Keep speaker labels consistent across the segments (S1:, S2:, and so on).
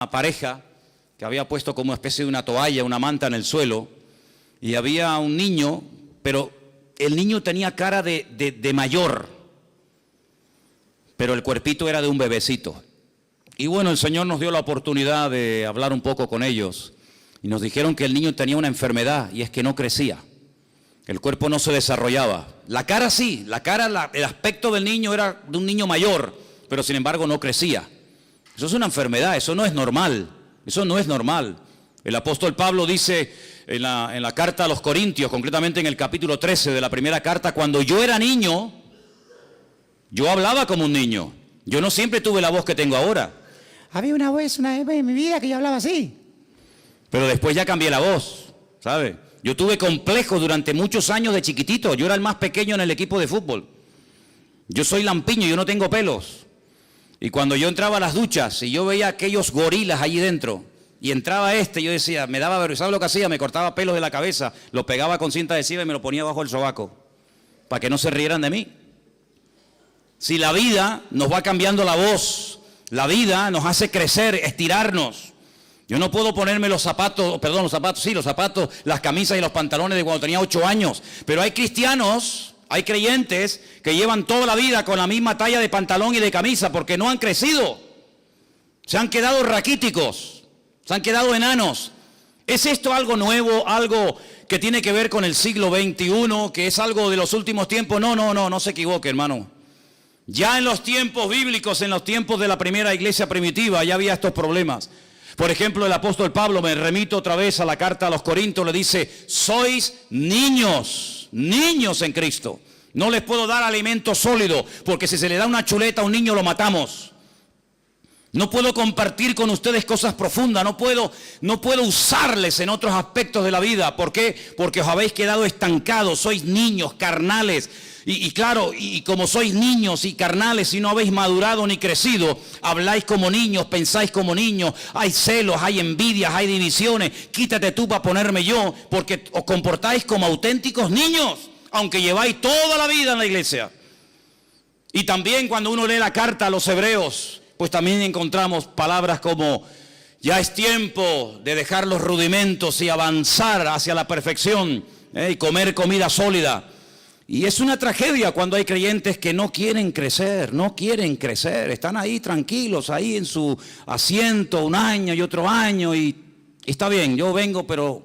S1: pareja que había puesto como especie de una toalla, una manta en el suelo, y había un niño, pero el niño tenía cara de mayor, pero el cuerpito era de un bebecito. Y bueno, el Señor nos dio la oportunidad de hablar un poco con ellos, y nos dijeron que el niño tenía una enfermedad, y es que no crecía. El cuerpo no se desarrollaba. La cara sí, el aspecto del niño era de un niño mayor, pero sin embargo no crecía. Eso es una enfermedad, eso no es normal, eso no es normal. El apóstol Pablo dice en la carta a los Corintios, concretamente en el capítulo 13 de la primera carta, cuando yo era niño, yo hablaba como un niño. Yo no siempre tuve la voz que tengo ahora.
S2: Había una vez en mi vida que yo hablaba así.
S1: Pero después ya cambié la voz, ¿sabe? Yo tuve complejos durante muchos años de chiquitito. Yo era el más pequeño en el equipo de fútbol. Yo soy lampiño, yo no tengo pelos. Y cuando yo entraba a las duchas y yo veía aquellos gorilas allí dentro, y entraba yo decía, me daba vergüenza. ¿Sabes lo que hacía? Me cortaba pelos de la cabeza, lo pegaba con cinta adhesiva y me lo ponía bajo el sobaco, para que no se rieran de mí. Si la vida nos va cambiando la voz, la vida nos hace crecer, estirarnos. Yo no puedo ponerme los zapatos, las camisas y los pantalones de cuando tenía 8 años, pero hay cristianos, hay creyentes que llevan toda la vida con la misma talla de pantalón y de camisa porque no han crecido. Se han quedado raquíticos, se han quedado enanos. ¿Es esto algo nuevo, algo que tiene que ver con el siglo XXI, que es algo de los últimos tiempos? No se equivoque, hermano. Ya en los tiempos bíblicos, en los tiempos de la primera iglesia primitiva, ya había estos problemas. Por ejemplo, el apóstol Pablo, me remito otra vez a la carta a los Corintios, le dice, sois niños en Cristo. No les puedo dar alimento sólido, porque si se le da una chuleta a un niño lo matamos. No puedo compartir con ustedes cosas profundas, no puedo usarles en otros aspectos de la vida. ¿Por qué? Porque os habéis quedado estancados, sois niños, carnales. Y claro, y como sois niños y carnales y no habéis madurado ni crecido, habláis como niños, pensáis como niños, hay celos, hay envidias, hay divisiones. Quítate tú para ponerme yo, porque os comportáis como auténticos niños, aunque lleváis toda la vida en la iglesia. Y también cuando uno lee la carta a los hebreos, pues también encontramos palabras como ya es tiempo de dejar los rudimentos y avanzar hacia la perfección, y comer comida sólida. Y es una tragedia cuando hay creyentes que no quieren crecer, están ahí tranquilos, ahí en su asiento un año y otro año y está bien, yo vengo, pero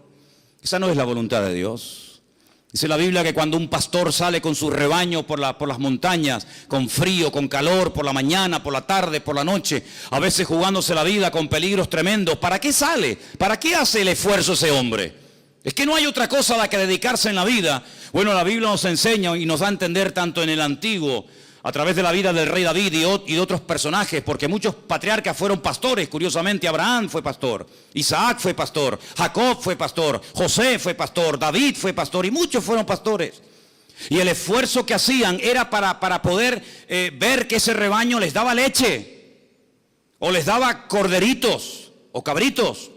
S1: esa no es la voluntad de Dios. Dice la Biblia que cuando un pastor sale con su rebaño por las montañas, con frío, con calor, por la mañana, por la tarde, por la noche, a veces jugándose la vida con peligros tremendos, ¿para qué sale? ¿Para qué hace el esfuerzo ese hombre? Es que no hay otra cosa a la que dedicarse en la vida. Bueno, la Biblia nos enseña y nos da a entender tanto en el Antiguo, a través de la vida del rey David y de otros personajes, porque muchos patriarcas fueron pastores. Curiosamente, Abraham fue pastor, Isaac fue pastor, Jacob fue pastor, José fue pastor, David fue pastor y muchos fueron pastores. Y el esfuerzo que hacían era para poder ver que ese rebaño les daba leche, o les daba corderitos o cabritos,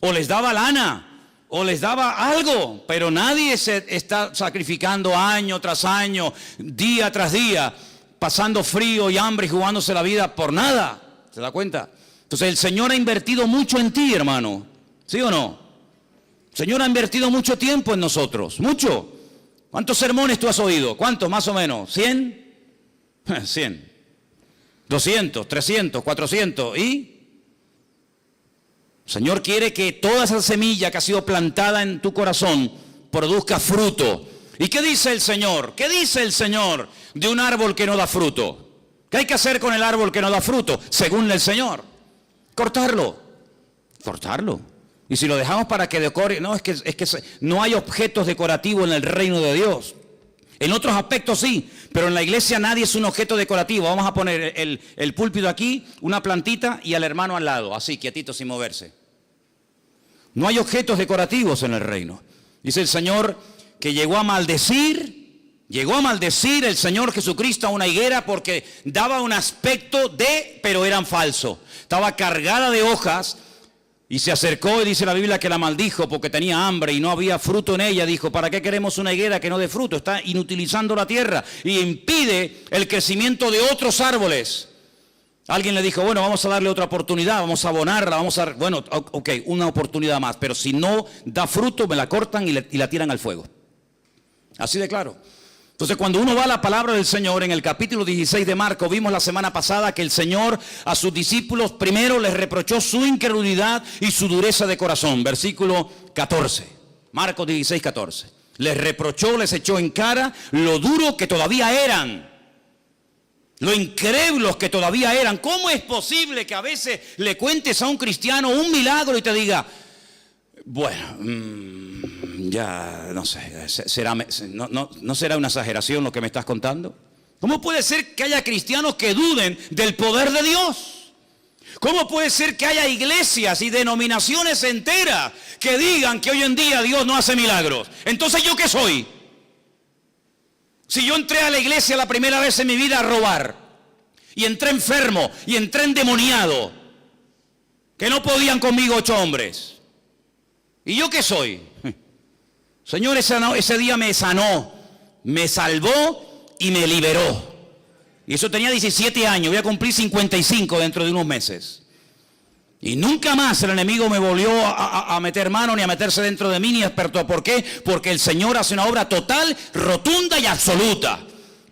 S1: o les daba lana, o les daba algo, pero nadie se está sacrificando año tras año, día tras día, pasando frío y hambre y jugándose la vida por nada. ¿Se da cuenta? Entonces el Señor ha invertido mucho en ti, hermano. ¿Sí o no? El Señor ha invertido mucho tiempo en nosotros, mucho. ¿Cuántos sermones tú has oído? ¿Cuántos más o menos? ¿100? 100. 200, 300, 400 y... El Señor quiere que toda esa semilla que ha sido plantada en tu corazón produzca fruto. ¿Y qué dice el Señor? ¿Qué dice el Señor de un árbol que no da fruto? ¿Qué hay que hacer con el árbol que no da fruto? Según el Señor. Cortarlo. Y si lo dejamos para que decore, no, es que no hay objetos decorativos en el reino de Dios. En otros aspectos sí, pero en la iglesia nadie es un objeto decorativo. Vamos a poner el púlpito aquí, una plantita y al hermano al lado, así, quietito, sin moverse. No hay objetos decorativos en el reino. Dice el Señor que llegó a maldecir el Señor Jesucristo a una higuera porque daba un aspecto pero eran falsos. Estaba cargada de hojas. Y se acercó y dice la Biblia que la maldijo porque tenía hambre y no había fruto en ella. Dijo, ¿para qué queremos una higuera que no dé fruto? Está inutilizando la tierra y impide el crecimiento de otros árboles. Alguien le dijo, bueno, vamos a darle otra oportunidad, vamos a abonarla, bueno, ok, una oportunidad más, pero si no da fruto, me la cortan y la tiran al fuego. Así de claro. Entonces, cuando uno va a la palabra del Señor, en el capítulo 16 de Marcos, vimos la semana pasada que el Señor a sus discípulos primero les reprochó su incredulidad y su dureza de corazón. Versículo 14, Marcos 16, 14. Les reprochó, les echó en cara lo duro que todavía eran. Lo incrédulos que todavía eran. ¿Cómo es posible que a veces le cuentes a un cristiano un milagro y te diga, bueno, ya no sé, no será una exageración lo que me estás contando? ¿Cómo puede ser que haya cristianos que duden del poder de Dios? ¿Cómo puede ser que haya iglesias y denominaciones enteras que digan que hoy en día Dios no hace milagros? Entonces, ¿yo qué soy? Si yo entré a la iglesia la primera vez en mi vida a robar, y entré enfermo, y entré endemoniado, que no podían conmigo 8 hombres. ¿Y yo qué soy? Señor, ese día me sanó, me salvó y me liberó. Y eso tenía 17 años, voy a cumplir 55 dentro de unos meses. Y nunca más el enemigo me volvió a meter mano, ni a meterse dentro de mí, ni experto. ¿Por qué? Porque el Señor hace una obra total, rotunda y absoluta.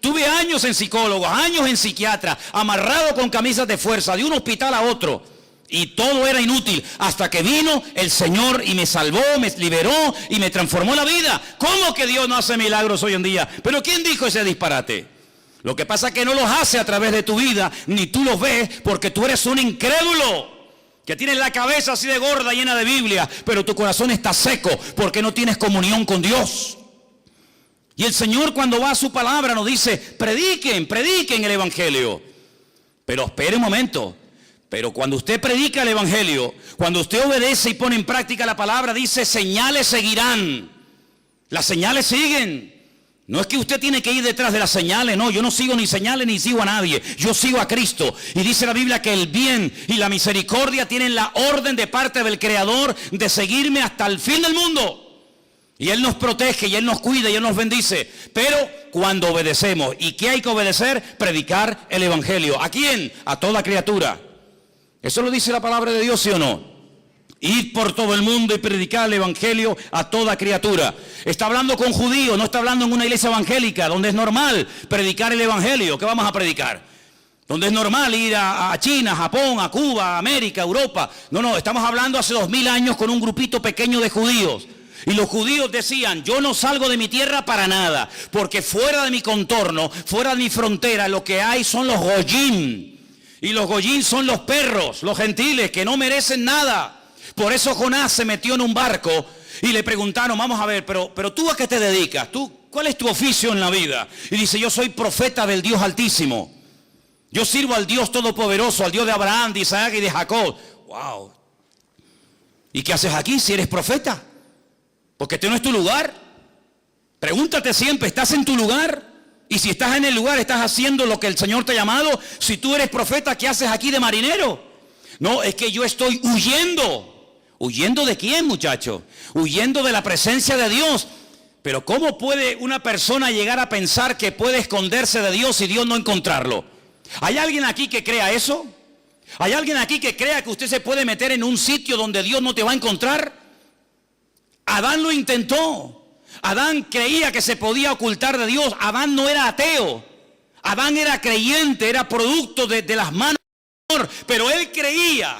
S1: Tuve años en psicólogos, años en psiquiatra, amarrado con camisas de fuerza, de un hospital a otro. Y todo era inútil, hasta que vino el Señor y me salvó, me liberó y me transformó la vida. ¿Cómo que Dios no hace milagros hoy en día? ¿Pero quién dijo ese disparate? Lo que pasa es que no los hace a través de tu vida, ni tú los ves, porque tú eres un incrédulo. Que tienes la cabeza así de gorda, llena de Biblia, pero tu corazón está seco porque no tienes comunión con Dios. Y el Señor, cuando va a su palabra, nos dice, prediquen el Evangelio. Pero espere un momento. Pero cuando usted predica el Evangelio, cuando usted obedece y pone en práctica la palabra, dice, señales seguirán. Las señales siguen. No es que usted tiene que ir detrás de las señales, no, yo no sigo ni señales ni sigo a nadie, yo sigo a Cristo. Y dice la Biblia que el bien y la misericordia tienen la orden de parte del Creador de seguirme hasta el fin del mundo. Y Él nos protege, y Él nos cuida, y Él nos bendice. Pero cuando obedecemos, ¿y qué hay que obedecer? Predicar el Evangelio. ¿A quién? A toda criatura. ¿Eso lo dice la palabra de Dios, sí o no? Ir por todo el mundo y predicar el Evangelio a toda criatura. Está hablando con judíos, no está hablando en una iglesia evangélica, donde es normal predicar el Evangelio. ¿Qué vamos a predicar? Donde es normal ir a China, Japón, a Cuba, a América, a Europa. No, estamos hablando hace 2000 años con un grupito pequeño de judíos. Y los judíos decían, yo no salgo de mi tierra para nada, porque fuera de mi contorno, fuera de mi frontera, lo que hay son los goyim. Y los goyim son los perros, los gentiles, que no merecen nada. Por eso Jonás se metió en un barco y le preguntaron, vamos a ver, pero ¿tú a qué te dedicas? ¿Cuál es tu oficio en la vida? Y dice, yo soy profeta del Dios Altísimo. Yo sirvo al Dios Todopoderoso, al Dios de Abraham, de Isaac y de Jacob. ¡Wow! ¿Y qué haces aquí si eres profeta? Porque este no es tu lugar. Pregúntate siempre, ¿estás en tu lugar? Y si estás en el lugar, ¿estás haciendo lo que el Señor te ha llamado? Si tú eres profeta, ¿qué haces aquí de marinero? No, es que yo estoy huyendo. ¿Huyendo de quién, muchacho? Huyendo de la presencia de Dios. Pero ¿cómo puede una persona llegar a pensar que puede esconderse de Dios y Dios no encontrarlo? ¿Hay alguien aquí que crea eso? ¿Hay alguien aquí que crea que usted se puede meter en un sitio donde Dios no te va a encontrar? Adán lo intentó. Adán creía que se podía ocultar de Dios. Adán no era ateo. Adán era creyente, era producto de las manos del Señor. Pero él creía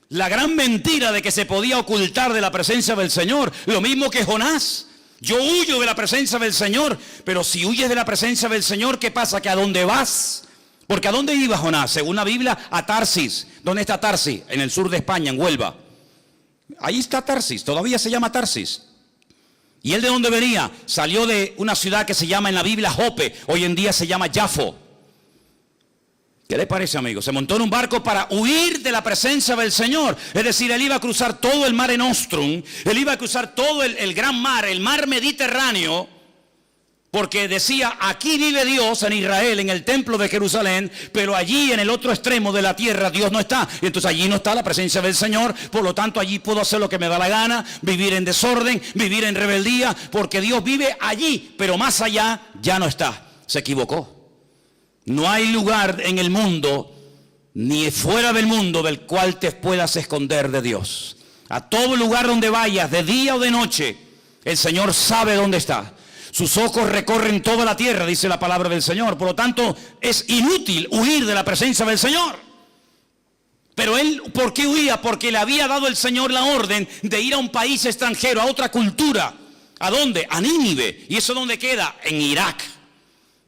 S1: la gran mentira de que se podía ocultar de la presencia del Señor. Lo mismo que Jonás. Yo huyo de la presencia del Señor. Pero si huyes de la presencia del Señor, ¿qué pasa? Que ¿a dónde vas? Porque ¿a dónde iba Jonás? Según la Biblia, a Tarsis. ¿Dónde está Tarsis? En el sur de España, en Huelva. Ahí está Tarsis, todavía se llama Tarsis. ¿Y él de dónde venía? Salió de una ciudad que se llama en la Biblia Jope. Hoy en día se llama Jafo. ¿Qué le parece, amigo? Se montó en un barco para huir de la presencia del Señor. Es decir, él iba a cruzar todo el Mare Nostrum. Él iba a cruzar todo el gran mar, el mar Mediterráneo. Porque decía, aquí vive Dios en Israel, en el templo de Jerusalén, pero allí en el otro extremo de la tierra Dios no está. Y entonces allí no está la presencia del Señor, por lo tanto allí puedo hacer lo que me da la gana, vivir en desorden, vivir en rebeldía, porque Dios vive allí, pero más allá ya no está. Se equivocó. No hay lugar en el mundo ni fuera del mundo del cual te puedas esconder de Dios. A todo lugar donde vayas, de día o de noche, el Señor sabe dónde está. Sus ojos recorren toda la tierra, dice la palabra del Señor. Por lo tanto, es inútil huir de la presencia del Señor. Pero él, ¿por qué huía? Porque le había dado el Señor la orden de ir a un país extranjero, a otra cultura. ¿A dónde? A Nínive. ¿Y eso dónde queda? En Irak.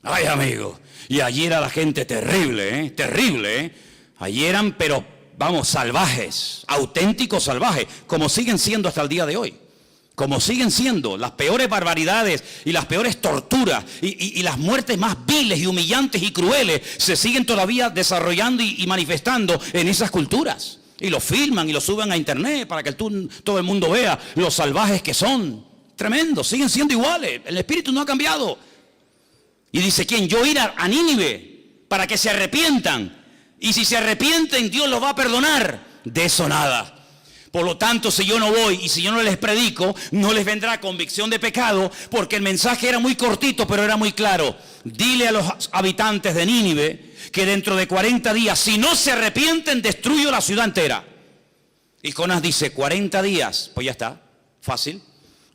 S1: Ay, amigo. Y allí era la gente terrible, terrible, Allí eran, pero vamos, salvajes, auténticos salvajes, como siguen siendo hasta el día de hoy. Como siguen siendo las peores barbaridades y las peores torturas y las muertes más viles y humillantes y crueles se siguen todavía desarrollando y manifestando en esas culturas. Y lo filman y lo suben a internet para que todo el mundo vea los salvajes que son. Tremendo, siguen siendo iguales. El espíritu no ha cambiado. Y dice, ¿quién? Yo ir a Nínive para que se arrepientan. Y si se arrepienten, Dios los va a perdonar. De eso nada. Por lo tanto, si yo no voy y si yo no les predico, no les vendrá convicción de pecado, porque el mensaje era muy cortito, pero era muy claro. Dile a los habitantes de Nínive que dentro de 40 días, si no se arrepienten, destruyo la ciudad entera. Y Jonás dice, 40 días, pues ya está, fácil.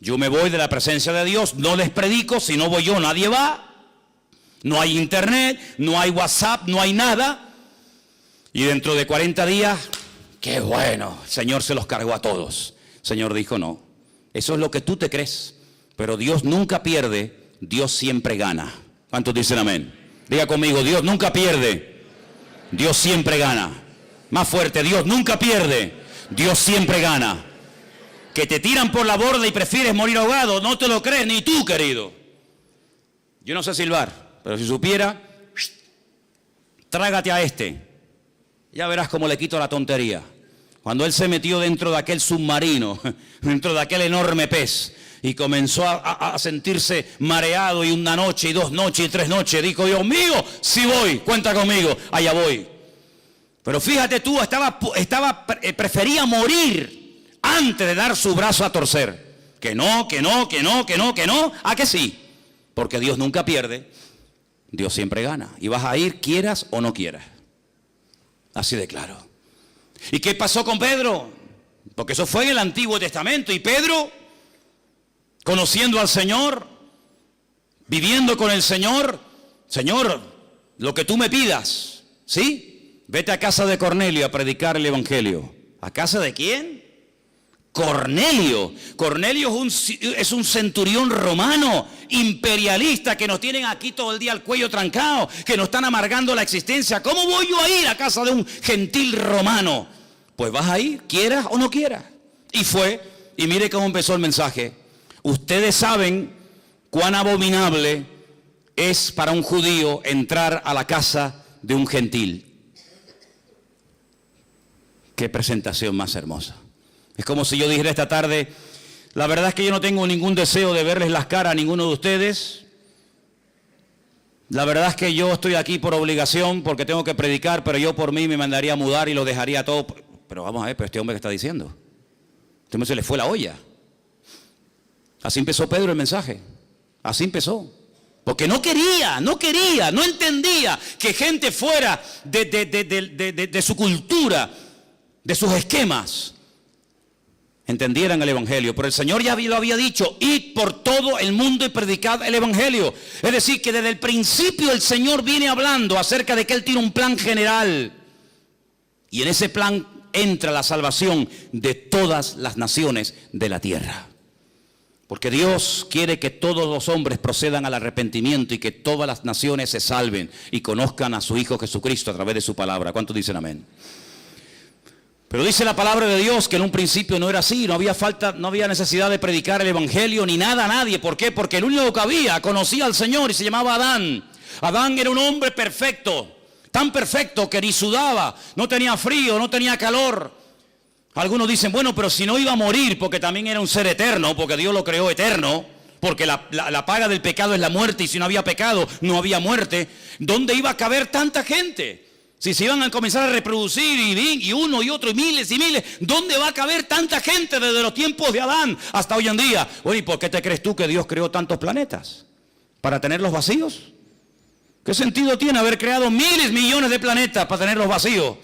S1: Yo me voy de la presencia de Dios, no les predico, si no voy yo, nadie va. No hay internet, no hay WhatsApp, no hay nada. Y dentro de 40 días... ¡Qué bueno! El Señor se los cargó a todos. El Señor dijo, no, eso es lo que tú te crees. Pero Dios nunca pierde, Dios siempre gana. ¿Cuántos dicen amén? Diga conmigo, Dios nunca pierde, Dios siempre gana. Más fuerte, Dios nunca pierde, Dios siempre gana. Que te tiran por la borda y prefieres morir ahogado, no te lo crees ni tú, querido. Yo no sé silbar, pero si supiera, trágate a este. Ya verás cómo le quito la tontería. Cuando él se metió dentro de aquel submarino, dentro de aquel enorme pez, y comenzó a sentirse mareado, y una noche, y 2 noches, y 3 noches, dijo, Dios mío, sí voy, cuenta conmigo, allá voy. Pero fíjate tú, prefería morir antes de dar su brazo a torcer. Que no, ¿a que sí? Porque Dios nunca pierde, Dios siempre gana. Y vas a ir, quieras o no quieras. Así de claro. ¿Y qué pasó con Pedro? Porque eso fue en el Antiguo Testamento. Y Pedro, conociendo al Señor, viviendo con el Señor, Señor, lo que tú me pidas, ¿sí? Vete a casa de Cornelio a predicar el Evangelio. ¿A casa de quién? Cornelio. Cornelio es un centurión romano, imperialista, que nos tienen aquí todo el día el cuello trancado, que nos están amargando la existencia. ¿Cómo voy yo a ir a casa de un gentil romano? Pues vas a ir, quieras o no quieras. Y fue, y mire cómo empezó el mensaje. Ustedes saben cuán abominable es para un judío entrar a la casa de un gentil. Qué presentación más hermosa. Es como si yo dijera esta tarde, la verdad es que yo no tengo ningún deseo de verles las caras a ninguno de ustedes. La verdad es que yo estoy aquí por obligación, porque tengo que predicar, pero yo por mí me mandaría a mudar y lo dejaría todo. Pero vamos a ver, pero este hombre que está diciendo, este hombre se le fue la olla. Así empezó Pedro el mensaje, así empezó. Porque no quería, no entendía que gente fuera de su cultura, de sus esquemas, entendieran el Evangelio. Pero el Señor ya lo había dicho, id por todo el mundo y predicad el Evangelio. Es decir, que desde el principio el Señor viene hablando acerca de que Él tiene un plan general. Y en ese plan entra la salvación de todas las naciones de la tierra. Porque Dios quiere que todos los hombres procedan al arrepentimiento y que todas las naciones se salven y conozcan a su Hijo Jesucristo a través de su palabra. ¿Cuántos dicen amén? Pero dice la palabra de Dios que en un principio no era así, no había necesidad de predicar el Evangelio ni nada a nadie. ¿Por qué? Porque el único que había conocía al Señor y se llamaba Adán. Adán era un hombre perfecto, tan perfecto que ni sudaba, no tenía frío, no tenía calor. Algunos dicen, bueno, pero si no iba a morir, porque también era un ser eterno, porque Dios lo creó eterno, porque la paga del pecado es la muerte, y si no había pecado, no había muerte. ¿Dónde iba a caber tanta gente? Si se iban a comenzar a reproducir y uno y otro y miles, ¿dónde va a caber tanta gente desde los tiempos de Adán hasta hoy en día? Oye, ¿por qué te crees tú que Dios creó tantos planetas? ¿Para tenerlos vacíos? ¿Qué sentido tiene haber creado miles, millones de planetas para tenerlos vacíos?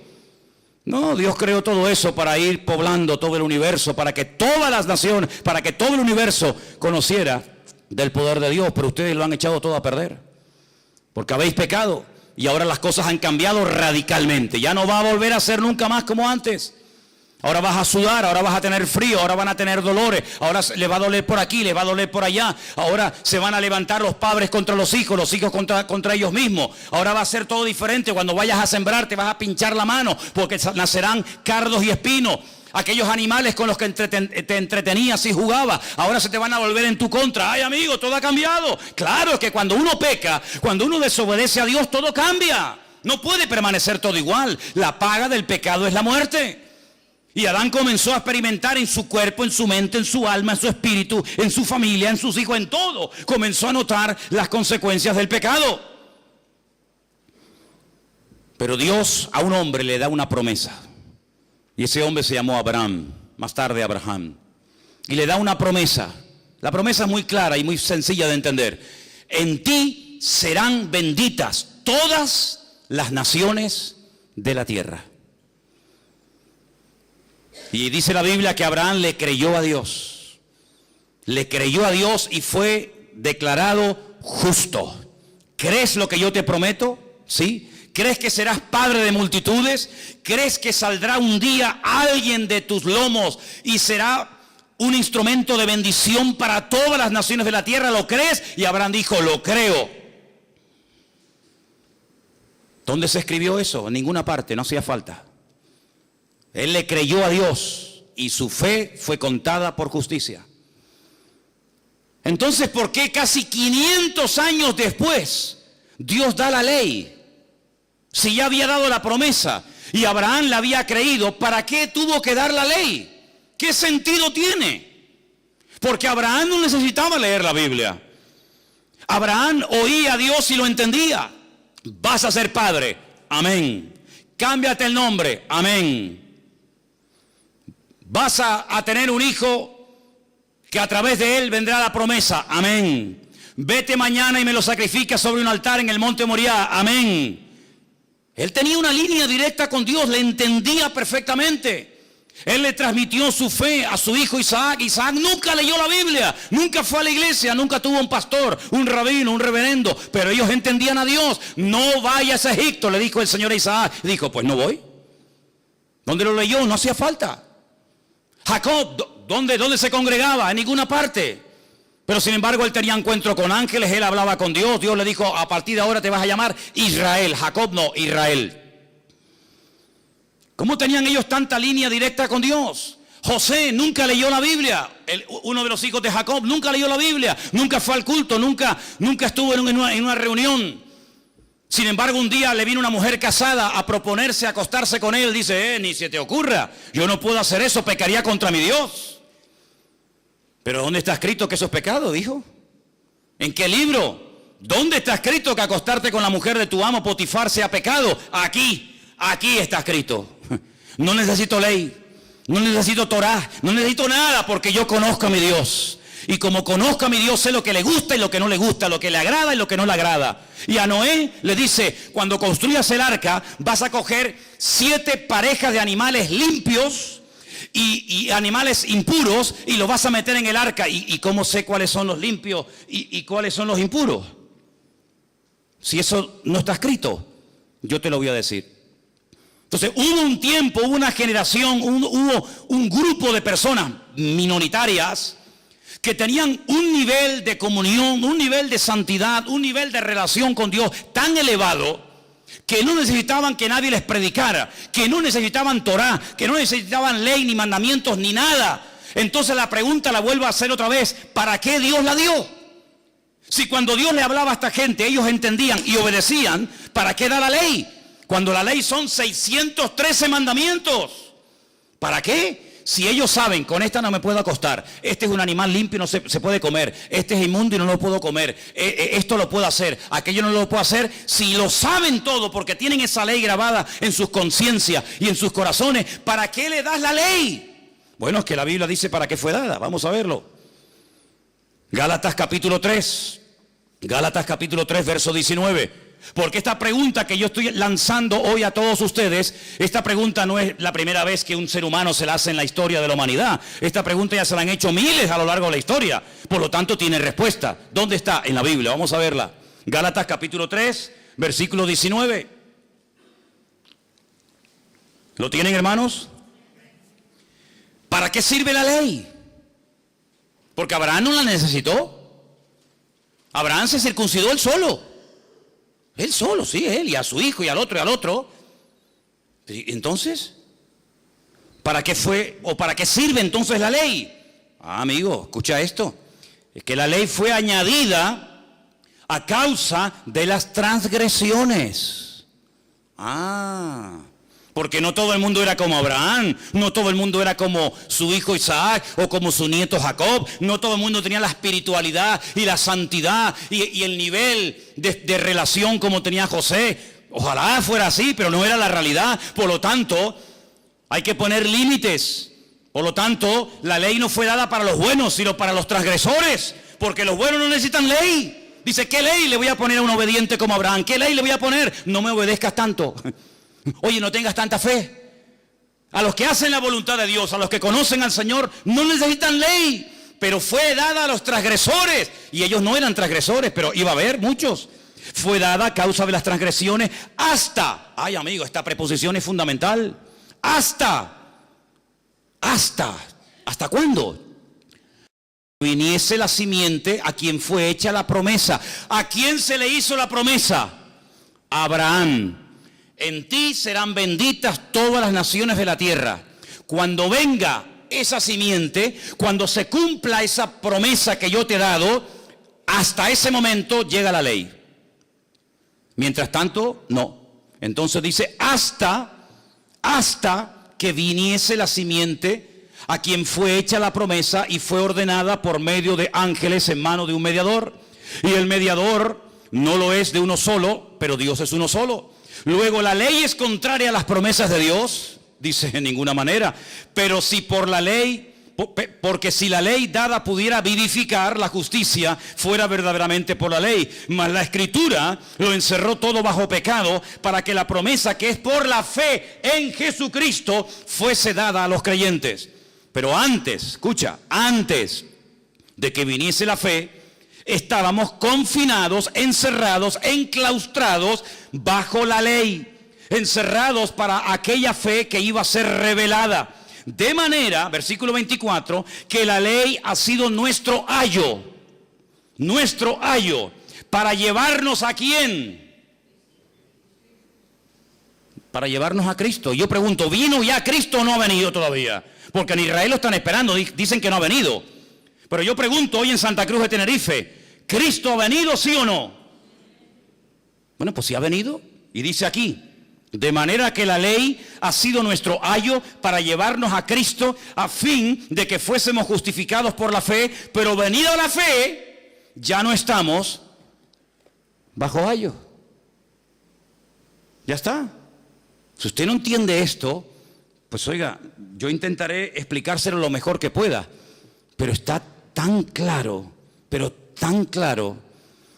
S1: No, Dios creó todo eso para ir poblando todo el universo, para que todas las naciones, para que todo el universo conociera del poder de Dios, pero ustedes lo han echado todo a perder, porque habéis pecado y ahora las cosas han cambiado radicalmente. Ya no va a volver a ser nunca más como antes. Ahora vas a sudar, ahora vas a tener frío, ahora van a tener dolores, ahora le va a doler por aquí, le va a doler por allá, ahora se van a levantar los padres contra los hijos contra ellos mismos, ahora va a ser todo diferente. Cuando vayas a sembrar te vas a pinchar la mano porque nacerán cardos y espinos. Aquellos animales con los que te entretenías y jugabas, ahora se te van a volver en tu contra. Ay, amigo, todo ha cambiado. Claro, es que cuando uno peca, cuando uno desobedece a Dios, todo cambia. No puede permanecer todo igual. La paga del pecado es la muerte. Y Adán comenzó a experimentar en su cuerpo, en su mente, en su alma, en su espíritu, en su familia, en sus hijos, en todo. Comenzó a notar las consecuencias del pecado. Pero Dios a un hombre le da una promesa. Y ese hombre se llamó Abraham, más tarde Abraham. Y le da una promesa. La promesa es muy clara y muy sencilla de entender. En ti serán benditas todas las naciones de la tierra. Y dice la Biblia que Abraham le creyó a Dios. Le creyó a Dios y fue declarado justo. ¿Crees lo que yo te prometo? ¿Sí? ¿Crees que serás padre de multitudes? ¿Crees que saldrá un día alguien de tus lomos y será un instrumento de bendición para todas las naciones de la tierra? ¿Lo crees? Y Abraham dijo, lo creo. ¿Dónde se escribió eso? En ninguna parte, no hacía falta. Él le creyó a Dios y su fe fue contada por justicia. Entonces, ¿por qué casi 500 años después Dios da la ley? Si ya había dado la promesa y Abraham la había creído, ¿para qué tuvo que dar la ley? ¿Qué sentido tiene? Porque Abraham no necesitaba leer la Biblia. Abraham oía a Dios y lo entendía. Vas a ser padre, amén. Cámbiate el nombre, amén. Vas a tener un hijo que a través de él vendrá la promesa, amén. Vete mañana y me lo sacrificas sobre un altar en el monte Moriah, amén. Él tenía una línea directa con Dios, le entendía perfectamente. Él le transmitió su fe a su hijo Isaac. Isaac nunca leyó la Biblia, nunca fue a la iglesia, nunca tuvo un pastor, un rabino, un reverendo, pero ellos entendían a Dios. No vayas a Egipto, le dijo el Señor a Isaac. Dijo, pues no voy. ¿Dónde lo leyó? No hacía falta. Jacob, ¿dónde se congregaba? En ninguna parte. Pero sin embargo él tenía encuentro con ángeles, él hablaba con Dios. Dios le dijo, a partir de ahora te vas a llamar Israel. Jacob no, Israel. ¿Cómo tenían ellos tanta línea directa con Dios? José nunca leyó la Biblia. Uno de los hijos de Jacob nunca leyó la Biblia. Nunca fue al culto, nunca estuvo en una reunión. Sin embargo, un día le vino una mujer casada a proponerse acostarse con él. Dice, ni se te ocurra, yo no puedo hacer eso, pecaría contra mi Dios. Pero ¿dónde está escrito que eso es pecado? Dijo. ¿En qué libro? ¿Dónde está escrito que acostarte con la mujer de tu amo Potifar sea pecado? Aquí está escrito. No necesito ley, no necesito Torah, no necesito nada porque yo conozco a mi Dios. Y como conozco a mi Dios, sé lo que le gusta y lo que no le gusta, lo que le agrada y lo que no le agrada. Y a Noé le dice, cuando construyas el arca, vas a coger 7 parejas de animales limpios y animales impuros y los vas a meter en el arca. ¿Y cómo sé cuáles son los limpios y cuáles son los impuros? Si eso no está escrito, yo te lo voy a decir. Entonces hubo un tiempo, hubo una generación, hubo un grupo de personas minoritarias que tenían un nivel de comunión, un nivel de santidad, un nivel de relación con Dios tan elevado que no necesitaban que nadie les predicara, que no necesitaban Torah, que no necesitaban ley, ni mandamientos, ni nada. Entonces la pregunta la vuelvo a hacer otra vez, ¿para qué Dios la dio? Si cuando Dios le hablaba a esta gente, ellos entendían y obedecían, ¿para qué da la ley? Cuando la ley son 613 mandamientos. ¿Para qué? Si ellos saben, con esta no me puedo acostar, este es un animal limpio y no se puede comer, este es inmundo y no lo puedo comer, esto lo puedo hacer, aquello no lo puedo hacer, si lo saben todo porque tienen esa ley grabada en sus conciencias y en sus corazones, ¿para qué le das la ley? Bueno, es que la Biblia dice para qué fue dada, vamos a verlo. Gálatas capítulo 3, verso 19. Porque esta pregunta que yo estoy lanzando hoy a todos ustedes, esta pregunta no es la primera vez que un ser humano se la hace en la historia de la humanidad. Esta pregunta ya se la han hecho miles a lo largo de la historia. Por lo tanto, tiene respuesta. ¿Dónde está? En la Biblia. Vamos a verla. Gálatas capítulo 3, versículo 19. ¿Lo tienen, hermanos? ¿Para qué sirve la ley? Porque Abraham no la necesitó. Abraham se circuncidó él solo. Él solo, sí, él, y a su hijo, y al otro, y al otro. Entonces, ¿para qué fue, o para qué sirve entonces la ley? Amigo, escucha esto. Es que la ley fue añadida a causa de las transgresiones. Porque no todo el mundo era como Abraham, no todo el mundo era como su hijo Isaac o como su nieto Jacob, no todo el mundo tenía la espiritualidad y la santidad y el nivel de relación como tenía José. Ojalá fuera así, pero no era la realidad. Por lo tanto, hay que poner límites. Por lo tanto, la ley no fue dada para los buenos, sino para los transgresores, porque los buenos no necesitan ley. Dice, ¿qué ley le voy a poner a un obediente como Abraham? ¿Qué ley le voy a poner? No me obedezcas tanto. Oye, no tengas tanta fe. A los que hacen la voluntad de Dios, a los que conocen al Señor, no necesitan ley, pero fue dada a los transgresores. Y ellos no eran transgresores, pero iba a haber muchos. Fue dada a causa de las transgresiones hasta, ay amigo, esta preposición es fundamental. ¿Hasta cuándo? Viniese la simiente a quien fue hecha la promesa. ¿A quién se le hizo la promesa? A Abraham. En ti serán benditas todas las naciones de la tierra. Cuando venga esa simiente, cuando se cumpla esa promesa que yo te he dado, hasta ese momento llega la ley. Mientras tanto, no. Entonces dice, hasta que viniese la simiente a quien fue hecha la promesa y fue ordenada por medio de ángeles en mano de un mediador. Y el mediador no lo es de uno solo, pero Dios es uno solo. Luego, ¿la ley es contraria a las promesas de Dios? Dice, en ninguna manera. Pero si por la ley, porque si la ley dada pudiera vivificar, la justicia fuera verdaderamente por la ley. Mas la Escritura lo encerró todo bajo pecado, para que la promesa que es por la fe en Jesucristo fuese dada a los creyentes. Pero antes, escucha, antes de que viniese la fe, estábamos confinados, encerrados, enclaustrados bajo la ley, encerrados para aquella fe que iba a ser revelada. De manera, versículo 24, que la ley ha sido nuestro ayo, para llevarnos ¿a quién? Para llevarnos a Cristo. Yo pregunto, ¿vino ya Cristo o no ha venido todavía? Porque en Israel lo están esperando, dicen que no ha venido. Pero yo pregunto hoy en Santa Cruz de Tenerife, ¿Cristo ha venido, sí o no? Bueno, pues sí ha venido. Y dice aquí, de manera que la ley ha sido nuestro ayo para llevarnos a Cristo, a fin de que fuésemos justificados por la fe. Pero venida la fe, ya no estamos bajo ayo. Ya está. Si usted no entiende esto, pues oiga, yo intentaré explicárselo lo mejor que pueda. Pero está tan claro, tan claro.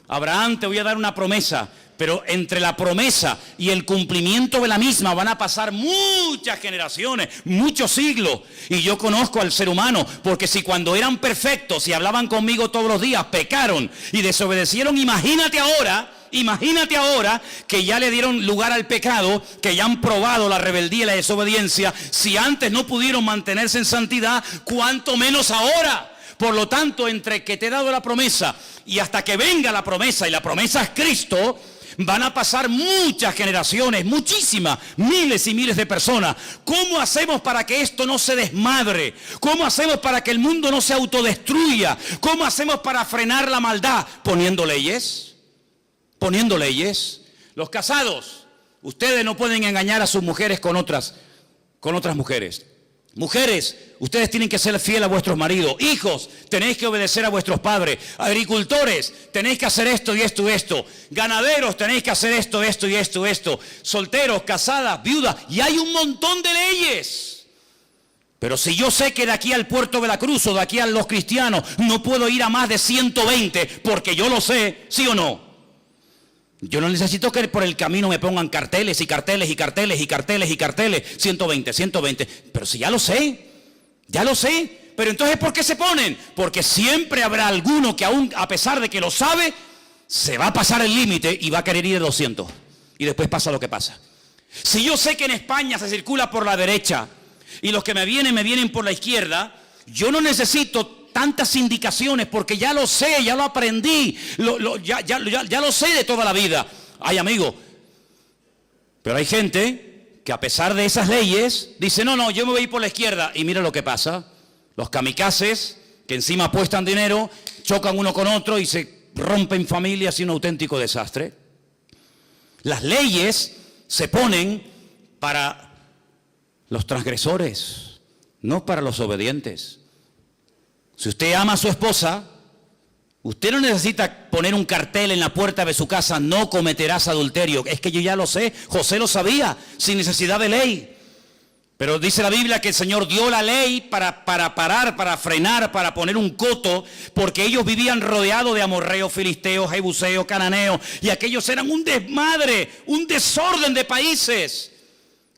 S1: Abraham, te voy a dar una promesa, pero entre la promesa y el cumplimiento de la misma van a pasar muchas generaciones, muchos siglos. Y yo conozco al ser humano, porque si cuando eran perfectos y hablaban conmigo todos los días, pecaron y desobedecieron, imagínate ahora que ya le dieron lugar al pecado, que ya han probado la rebeldía y la desobediencia. Si antes no pudieron mantenerse en santidad, ¿cuánto menos ahora? Por lo tanto, entre que te he dado la promesa y hasta que venga la promesa, y la promesa es Cristo, van a pasar muchas generaciones, muchísimas, miles y miles de personas. ¿Cómo hacemos para que esto no se desmadre? ¿Cómo hacemos para que el mundo no se autodestruya? ¿Cómo hacemos para frenar la maldad? Poniendo leyes. Los casados, ustedes no pueden engañar a sus mujeres con otras mujeres. Mujeres, ustedes tienen que ser fieles a vuestros maridos. Hijos, tenéis que obedecer a vuestros padres. Agricultores, tenéis que hacer esto y esto y esto. Ganaderos, tenéis que hacer esto, esto y esto y esto. Solteros, casadas, viudas. Y hay un montón de leyes. Pero si yo sé que de aquí al puerto de la Cruz o de aquí a los cristianos no puedo ir a más de 120, porque yo lo sé, ¿sí o no? Yo no necesito que por el camino me pongan carteles y carteles y carteles y carteles y carteles. 120, 120. Pero si ya lo sé. Ya lo sé. Pero entonces ¿por qué se ponen? Porque siempre habrá alguno que aún a pesar de que lo sabe, se va a pasar el límite y va a querer ir de 200. Y después pasa lo que pasa. Si yo sé que en España se circula por la derecha y los que me vienen por la izquierda, yo no necesito tantas indicaciones porque ya lo sé, ya lo aprendí, ya lo sé de toda la vida. Ay, amigo, pero hay gente que a pesar de esas leyes dice, no, yo me voy a ir por la izquierda. Y mira lo que pasa, los kamikazes que encima apuestan dinero, chocan uno con otro y se rompen familias y un auténtico desastre. Las leyes se ponen para los transgresores, no para los obedientes. Si usted ama a su esposa, usted no necesita poner un cartel en la puerta de su casa, no cometerás adulterio. Es que yo ya lo sé, José lo sabía, sin necesidad de ley. Pero dice la Biblia que el Señor dio la ley para parar, para frenar, para poner un coto, porque ellos vivían rodeados de amorreos, filisteos, jebuseos, cananeos, y aquellos eran un desmadre, un desorden de países.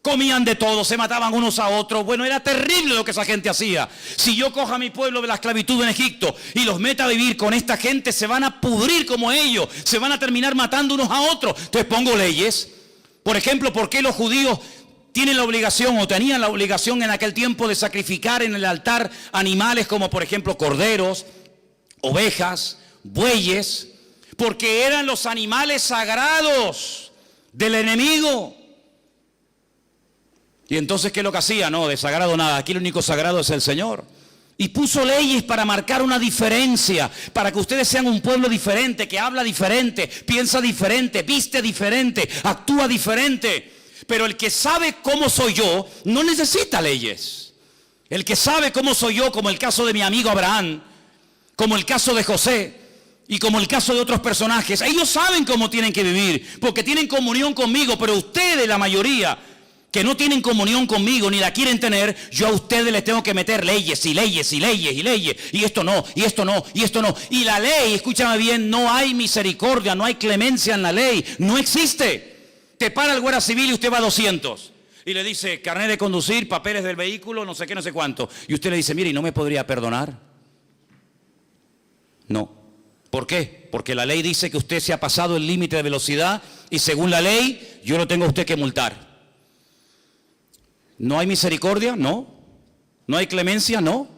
S1: Comían de todo, se mataban unos a otros. Bueno, era terrible lo que esa gente hacía. Si yo cojo a mi pueblo de la esclavitud en Egipto y los meta a vivir con esta gente, se van a pudrir como ellos, se van a terminar matando unos a otros. Entonces pongo leyes. Por ejemplo, ¿por qué los judíos tienen la obligación o tenían la obligación en aquel tiempo de sacrificar en el altar animales como por ejemplo corderos, ovejas, bueyes? Porque eran los animales sagrados del enemigo. Y entonces, ¿qué es lo que hacía? No, de sagrado nada, aquí el único sagrado es el Señor. Y puso leyes para marcar una diferencia, para que ustedes sean un pueblo diferente, que habla diferente, piensa diferente, viste diferente, actúa diferente. Pero el que sabe cómo soy yo, no necesita leyes. El que sabe cómo soy yo, como el caso de mi amigo Abraham, como el caso de José, y como el caso de otros personajes, ellos saben cómo tienen que vivir, porque tienen comunión conmigo, pero ustedes, la mayoría, que no tienen comunión conmigo ni la quieren tener, yo a ustedes les tengo que meter leyes y leyes y leyes y leyes, y esto no, y esto no, y esto no. Y la ley, escúchame bien, no hay misericordia, no hay clemencia en la ley, no existe. Te para el guardia civil y usted va a 200 y le dice carnet de conducir, papeles del vehículo, no sé qué, no sé cuánto, y usted le dice, mire, ¿y no me podría perdonar? No. ¿Por qué? Porque la ley dice que usted se ha pasado el límite de velocidad y según la ley yo lo tengo a usted que multar. ¿No hay misericordia? No. ¿No hay clemencia? No.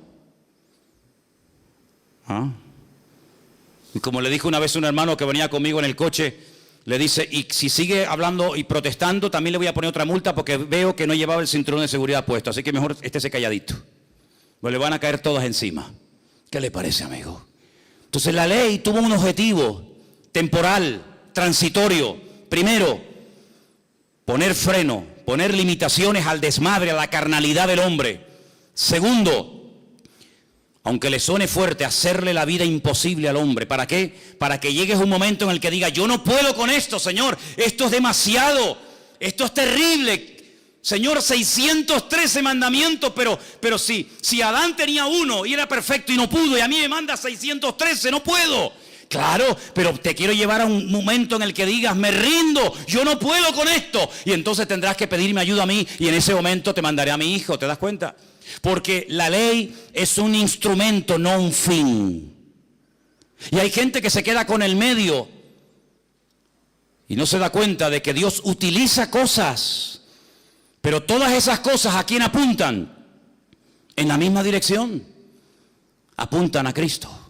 S1: Y como le dijo una vez un hermano que venía conmigo en el coche, le dice, y si sigue hablando y protestando, también le voy a poner otra multa porque veo que no llevaba el cinturón de seguridad puesto, así que mejor estése calladito. Pues le van a caer todas encima. ¿Qué le parece, amigo? Entonces la ley tuvo un objetivo temporal, transitorio. Primero, poner freno, poner limitaciones al desmadre, a la carnalidad del hombre. Segundo, aunque le suene fuerte, hacerle la vida imposible al hombre. ¿Para qué? Para que llegue un momento en el que diga, yo no puedo con esto, Señor, esto es demasiado, esto es terrible. Señor, 613 mandamientos, pero si Adán tenía uno y era perfecto y no pudo, y a mí me manda 613, no puedo. Claro, pero te quiero llevar a un momento en el que digas, me rindo, yo no puedo con esto. Y entonces tendrás que pedirme ayuda a mí y en ese momento te mandaré a mi hijo, ¿te das cuenta? Porque la ley es un instrumento, no un fin. Y hay gente que se queda con el medio y no se da cuenta de que Dios utiliza cosas, pero todas esas cosas ¿a quién apuntan? En la misma dirección, apuntan a Cristo.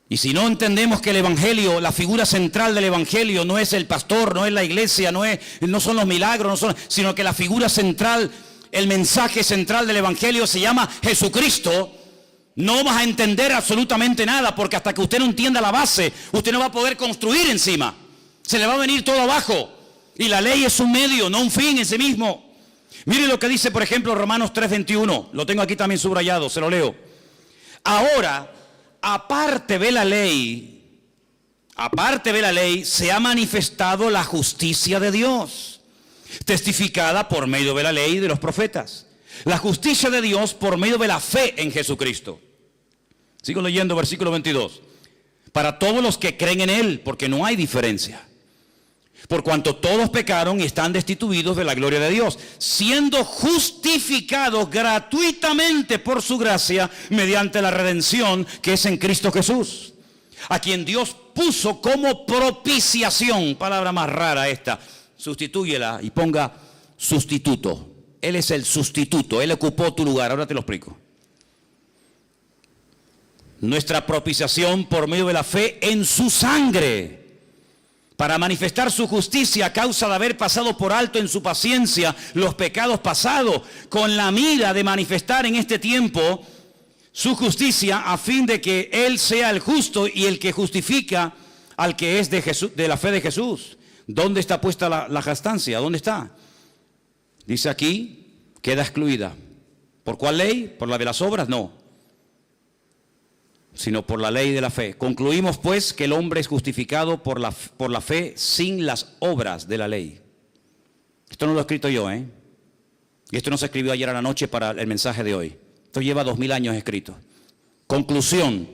S1: Y si no entendemos que el Evangelio, la figura central del Evangelio no es el pastor, no es la iglesia, no son los milagros, sino que la figura central, el mensaje central del Evangelio se llama Jesucristo, no vas a entender absolutamente nada, porque hasta que usted no entienda la base, usted no va a poder construir encima. Se le va a venir todo abajo. Y la ley es un medio, no un fin en sí mismo. Mire lo que dice, por ejemplo, Romanos 3:21. Lo tengo aquí también subrayado, se lo leo. Ahora, aparte de la ley, se ha manifestado la justicia de Dios, testificada por medio de la ley y de los profetas. La justicia de Dios por medio de la fe en Jesucristo. Sigo leyendo versículo 22. Para todos los que creen en Él, porque no hay diferencia. Por cuanto todos pecaron y están destituidos de la gloria de Dios, siendo justificados gratuitamente por su gracia mediante la redención que es en Cristo Jesús, a quien Dios puso como propiciación, palabra más rara esta, sustitúyela y ponga sustituto. Él es el sustituto, Él ocupó tu lugar, ahora te lo explico. Nuestra propiciación por medio de la fe en su sangre, para manifestar su justicia a causa de haber pasado por alto en su paciencia los pecados pasados, con la mira de manifestar en este tiempo su justicia, a fin de que Él sea el justo y el que justifica al que es de Jesús, de la fe de Jesús. ¿Dónde está puesta la jactancia? ¿Dónde está? Dice aquí, queda excluida. ¿Por cuál ley? ¿Por la de las obras? No, sino por la ley de la fe. Concluimos pues que el hombre es justificado por la fe sin las obras de la ley. Esto no lo he escrito yo, Y esto no se escribió ayer a la noche para el mensaje de hoy. Esto lleva 2000 años escrito. Conclusión,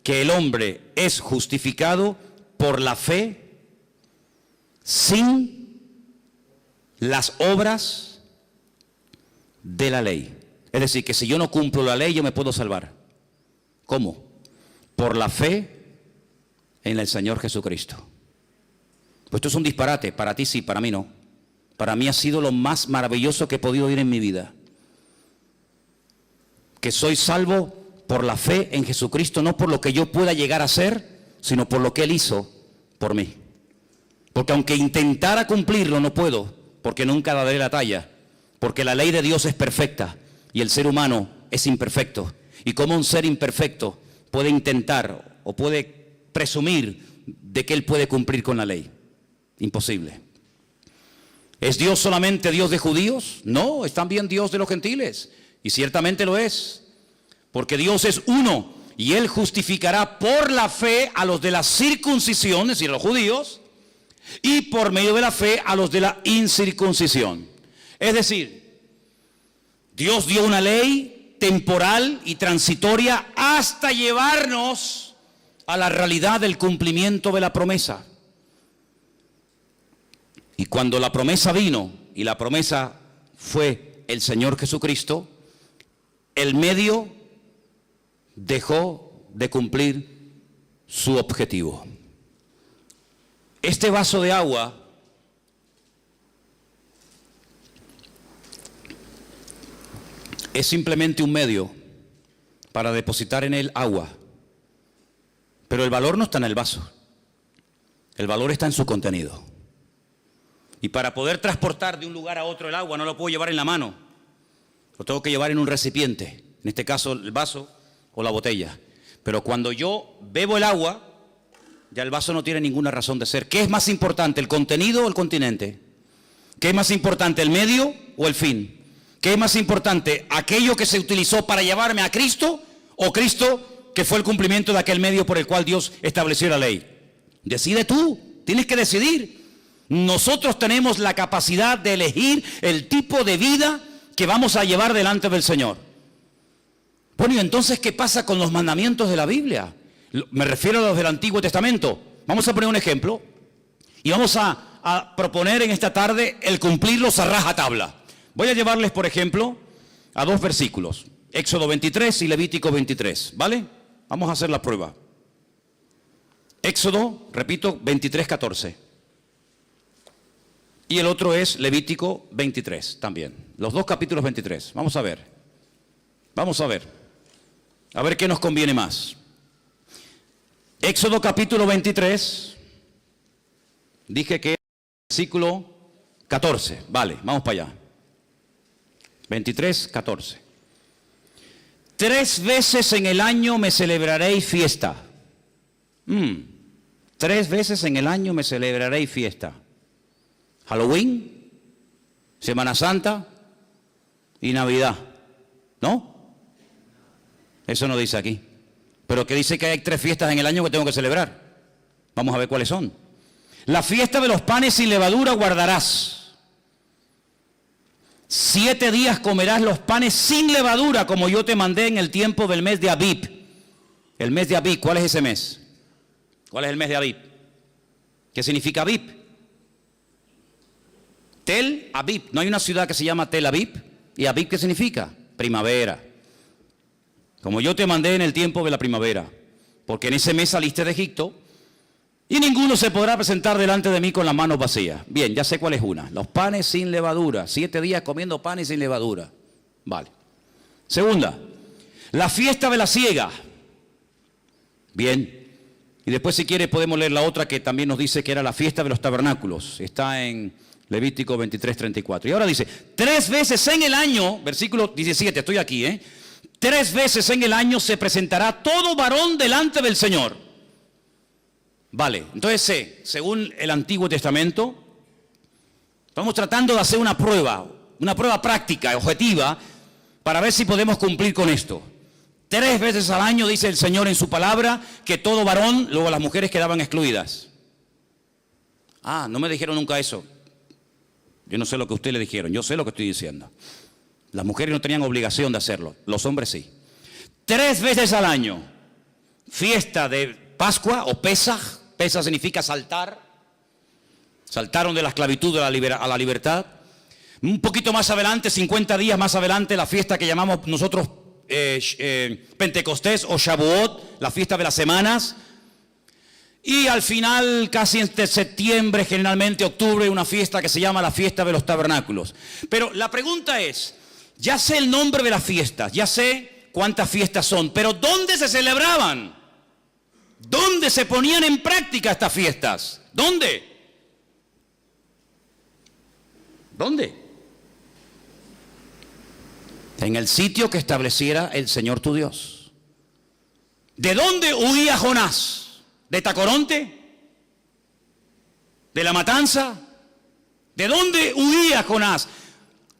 S1: que el hombre es justificado por la fe sin las obras de la ley. Es decir, que si yo no cumplo la ley, yo me puedo salvar. ¿Cómo? Por la fe en el Señor Jesucristo. Pues esto es un disparate, para ti sí, para mí no. Para mí ha sido lo más maravilloso que he podido oír en mi vida. Que soy salvo por la fe en Jesucristo, no por lo que yo pueda llegar a ser, sino por lo que Él hizo por mí. Porque aunque intentara cumplirlo, no puedo, porque nunca daré la talla. Porque la ley de Dios es perfecta y el ser humano es imperfecto. Y como un ser imperfecto puede intentar o puede presumir de que él puede cumplir con la ley. Imposible. ¿Es Dios solamente Dios de judíos? No, es también Dios de los gentiles. Y ciertamente lo es. Porque Dios es uno y Él justificará por la fe a los de la circuncisión, es decir, a los judíos, y por medio de la fe a los de la incircuncisión. Es decir, Dios dio una ley temporal y transitoria hasta llevarnos a la realidad del cumplimiento de la promesa. Y cuando la promesa vino, y la promesa fue el Señor Jesucristo, el medio dejó de cumplir su objetivo. Este vaso de agua es simplemente un medio para depositar en él agua. Pero el valor no está en el vaso. El valor está en su contenido. Y para poder transportar de un lugar a otro el agua, no lo puedo llevar en la mano. Lo tengo que llevar en un recipiente. En este caso, el vaso o la botella. Pero cuando yo bebo el agua, ya el vaso no tiene ninguna razón de ser. ¿Qué es más importante, el contenido o el continente? ¿Qué es más importante, el medio o el fin? ¿Qué es más importante, aquello que se utilizó para llevarme a Cristo o Cristo que fue el cumplimiento de aquel medio por el cual Dios estableció la ley? Decide tú, tienes que decidir. Nosotros tenemos la capacidad de elegir el tipo de vida que vamos a llevar delante del Señor. Bueno, y entonces, ¿qué pasa con los mandamientos de la Biblia? Me refiero a los del Antiguo Testamento. Vamos a poner un ejemplo y vamos a proponer en esta tarde el cumplirlos a rajatabla. Voy a llevarles, por ejemplo, a dos versículos, Éxodo 23 y Levítico 23, ¿vale? Vamos a hacer la prueba. Éxodo, repito, 23:14. Y el otro es Levítico 23 también. Los dos capítulos 23. Vamos a ver. Vamos a ver. A ver qué nos conviene más. Éxodo capítulo 23. Dije que es versículo 14. Vale, vamos para allá. 23:14. 3 veces en el año me celebraréis fiesta. 3 veces en el año me celebraréis fiesta. Halloween, Semana Santa y Navidad. ¿No? Eso no dice aquí. Pero que dice que hay 3 fiestas en el año que tengo que celebrar. Vamos a ver cuáles son. La fiesta de los panes sin levadura guardarás. 7 días comerás los panes sin levadura, como yo te mandé en el tiempo del mes de Abib. El mes de Abib, ¿cuál es ese mes? ¿Cuál es el mes de Abib? ¿Qué significa Abib? Tel Aviv. ¿No hay una ciudad que se llama Tel Aviv? ¿Y Aviv qué significa? Primavera. Como yo te mandé en el tiempo de la primavera. Porque en ese mes saliste de Egipto y ninguno se podrá presentar delante de mí con las manos vacías. Bien, ya sé cuál es una. Los panes sin levadura. 7 días comiendo panes sin levadura. Vale. Segunda, la fiesta de la siega. Bien. Y después, si quiere, podemos leer la otra que también nos dice que era la fiesta de los tabernáculos. Está en Levítico 23:34. Y ahora dice, 3 veces en el año, versículo 17, estoy aquí, 3 veces en el año se presentará todo varón delante del Señor. Vale, entonces según el Antiguo Testamento, estamos tratando de hacer una prueba práctica, objetiva, para ver si podemos cumplir con esto. 3 veces al año dice el Señor en su palabra que todo varón, luego las mujeres quedaban excluidas. No me dijeron nunca eso. Yo no sé lo que ustedes le dijeron, yo sé lo que estoy diciendo. Las mujeres no tenían obligación de hacerlo, los hombres sí. 3 veces al año, fiesta de Pascua o Pesaj. Pesaj significa saltar. Saltaron de la esclavitud a la libertad. Un poquito más adelante, 50 días más adelante, la fiesta que llamamos nosotros Pentecostés o Shavuot, la fiesta de las semanas. Y al final, casi entre septiembre, generalmente octubre, una fiesta que se llama la fiesta de los tabernáculos. Pero la pregunta es, ya sé el nombre de las fiestas, ya sé cuántas fiestas son, pero ¿dónde se celebraban? ¿Dónde se ponían en práctica estas fiestas? ¿Dónde? En el sitio que estableciera el Señor tu Dios. ¿De dónde huía Jonás? ¿De Tacoronte? ¿De la matanza? ¿De dónde huía Jonás?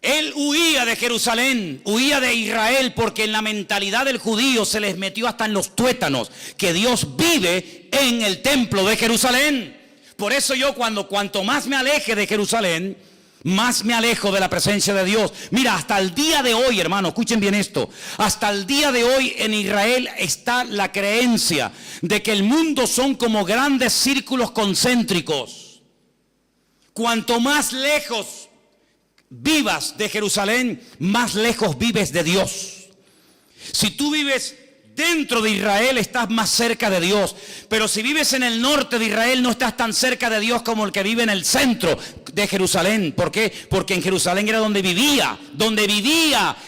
S1: Él huía de Jerusalén, huía de Israel, porque en la mentalidad del judío se les metió hasta en los tuétanos que Dios vive en el templo de Jerusalén. Por eso yo cuanto más me aleje de Jerusalén, más me alejo de la presencia de Dios. Mira, hasta el día de hoy, hermano, escuchen bien esto. Hasta el día de hoy en Israel está la creencia de que el mundo son como grandes círculos concéntricos. Cuanto más lejos vivas de Jerusalén, más lejos vives de Dios. Si tú vives dentro de Israel, estás más cerca de Dios. Pero si vives en el norte de Israel, no estás tan cerca de Dios como el que vive en el centro de Jerusalén. ¿Por qué? Porque en Jerusalén era donde vivía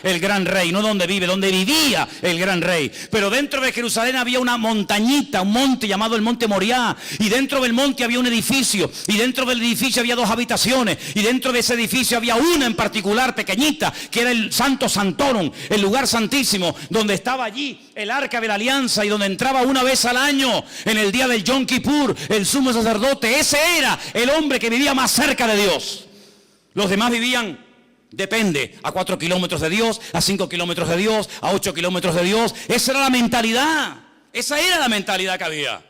S1: el gran rey, no donde vivía el gran rey. Pero dentro de Jerusalén había una montañita, un monte llamado el monte Moriah, y dentro del monte había un edificio, y dentro del edificio había 2 habitaciones, y dentro de ese edificio había una en particular, pequeñita, que era el Santo Santorum, el lugar santísimo, donde estaba allí el arca de la alianza, y donde entraba una vez al año, en el día del Yom Kippur, el sumo sacerdote. Ese era el hombre que vivía más cerca de Dios. Los demás vivían, depende, a 4 kilómetros de Dios, a 5 kilómetros de Dios, a 8 kilómetros de Dios. Esa era la mentalidad. Esa era la mentalidad que había.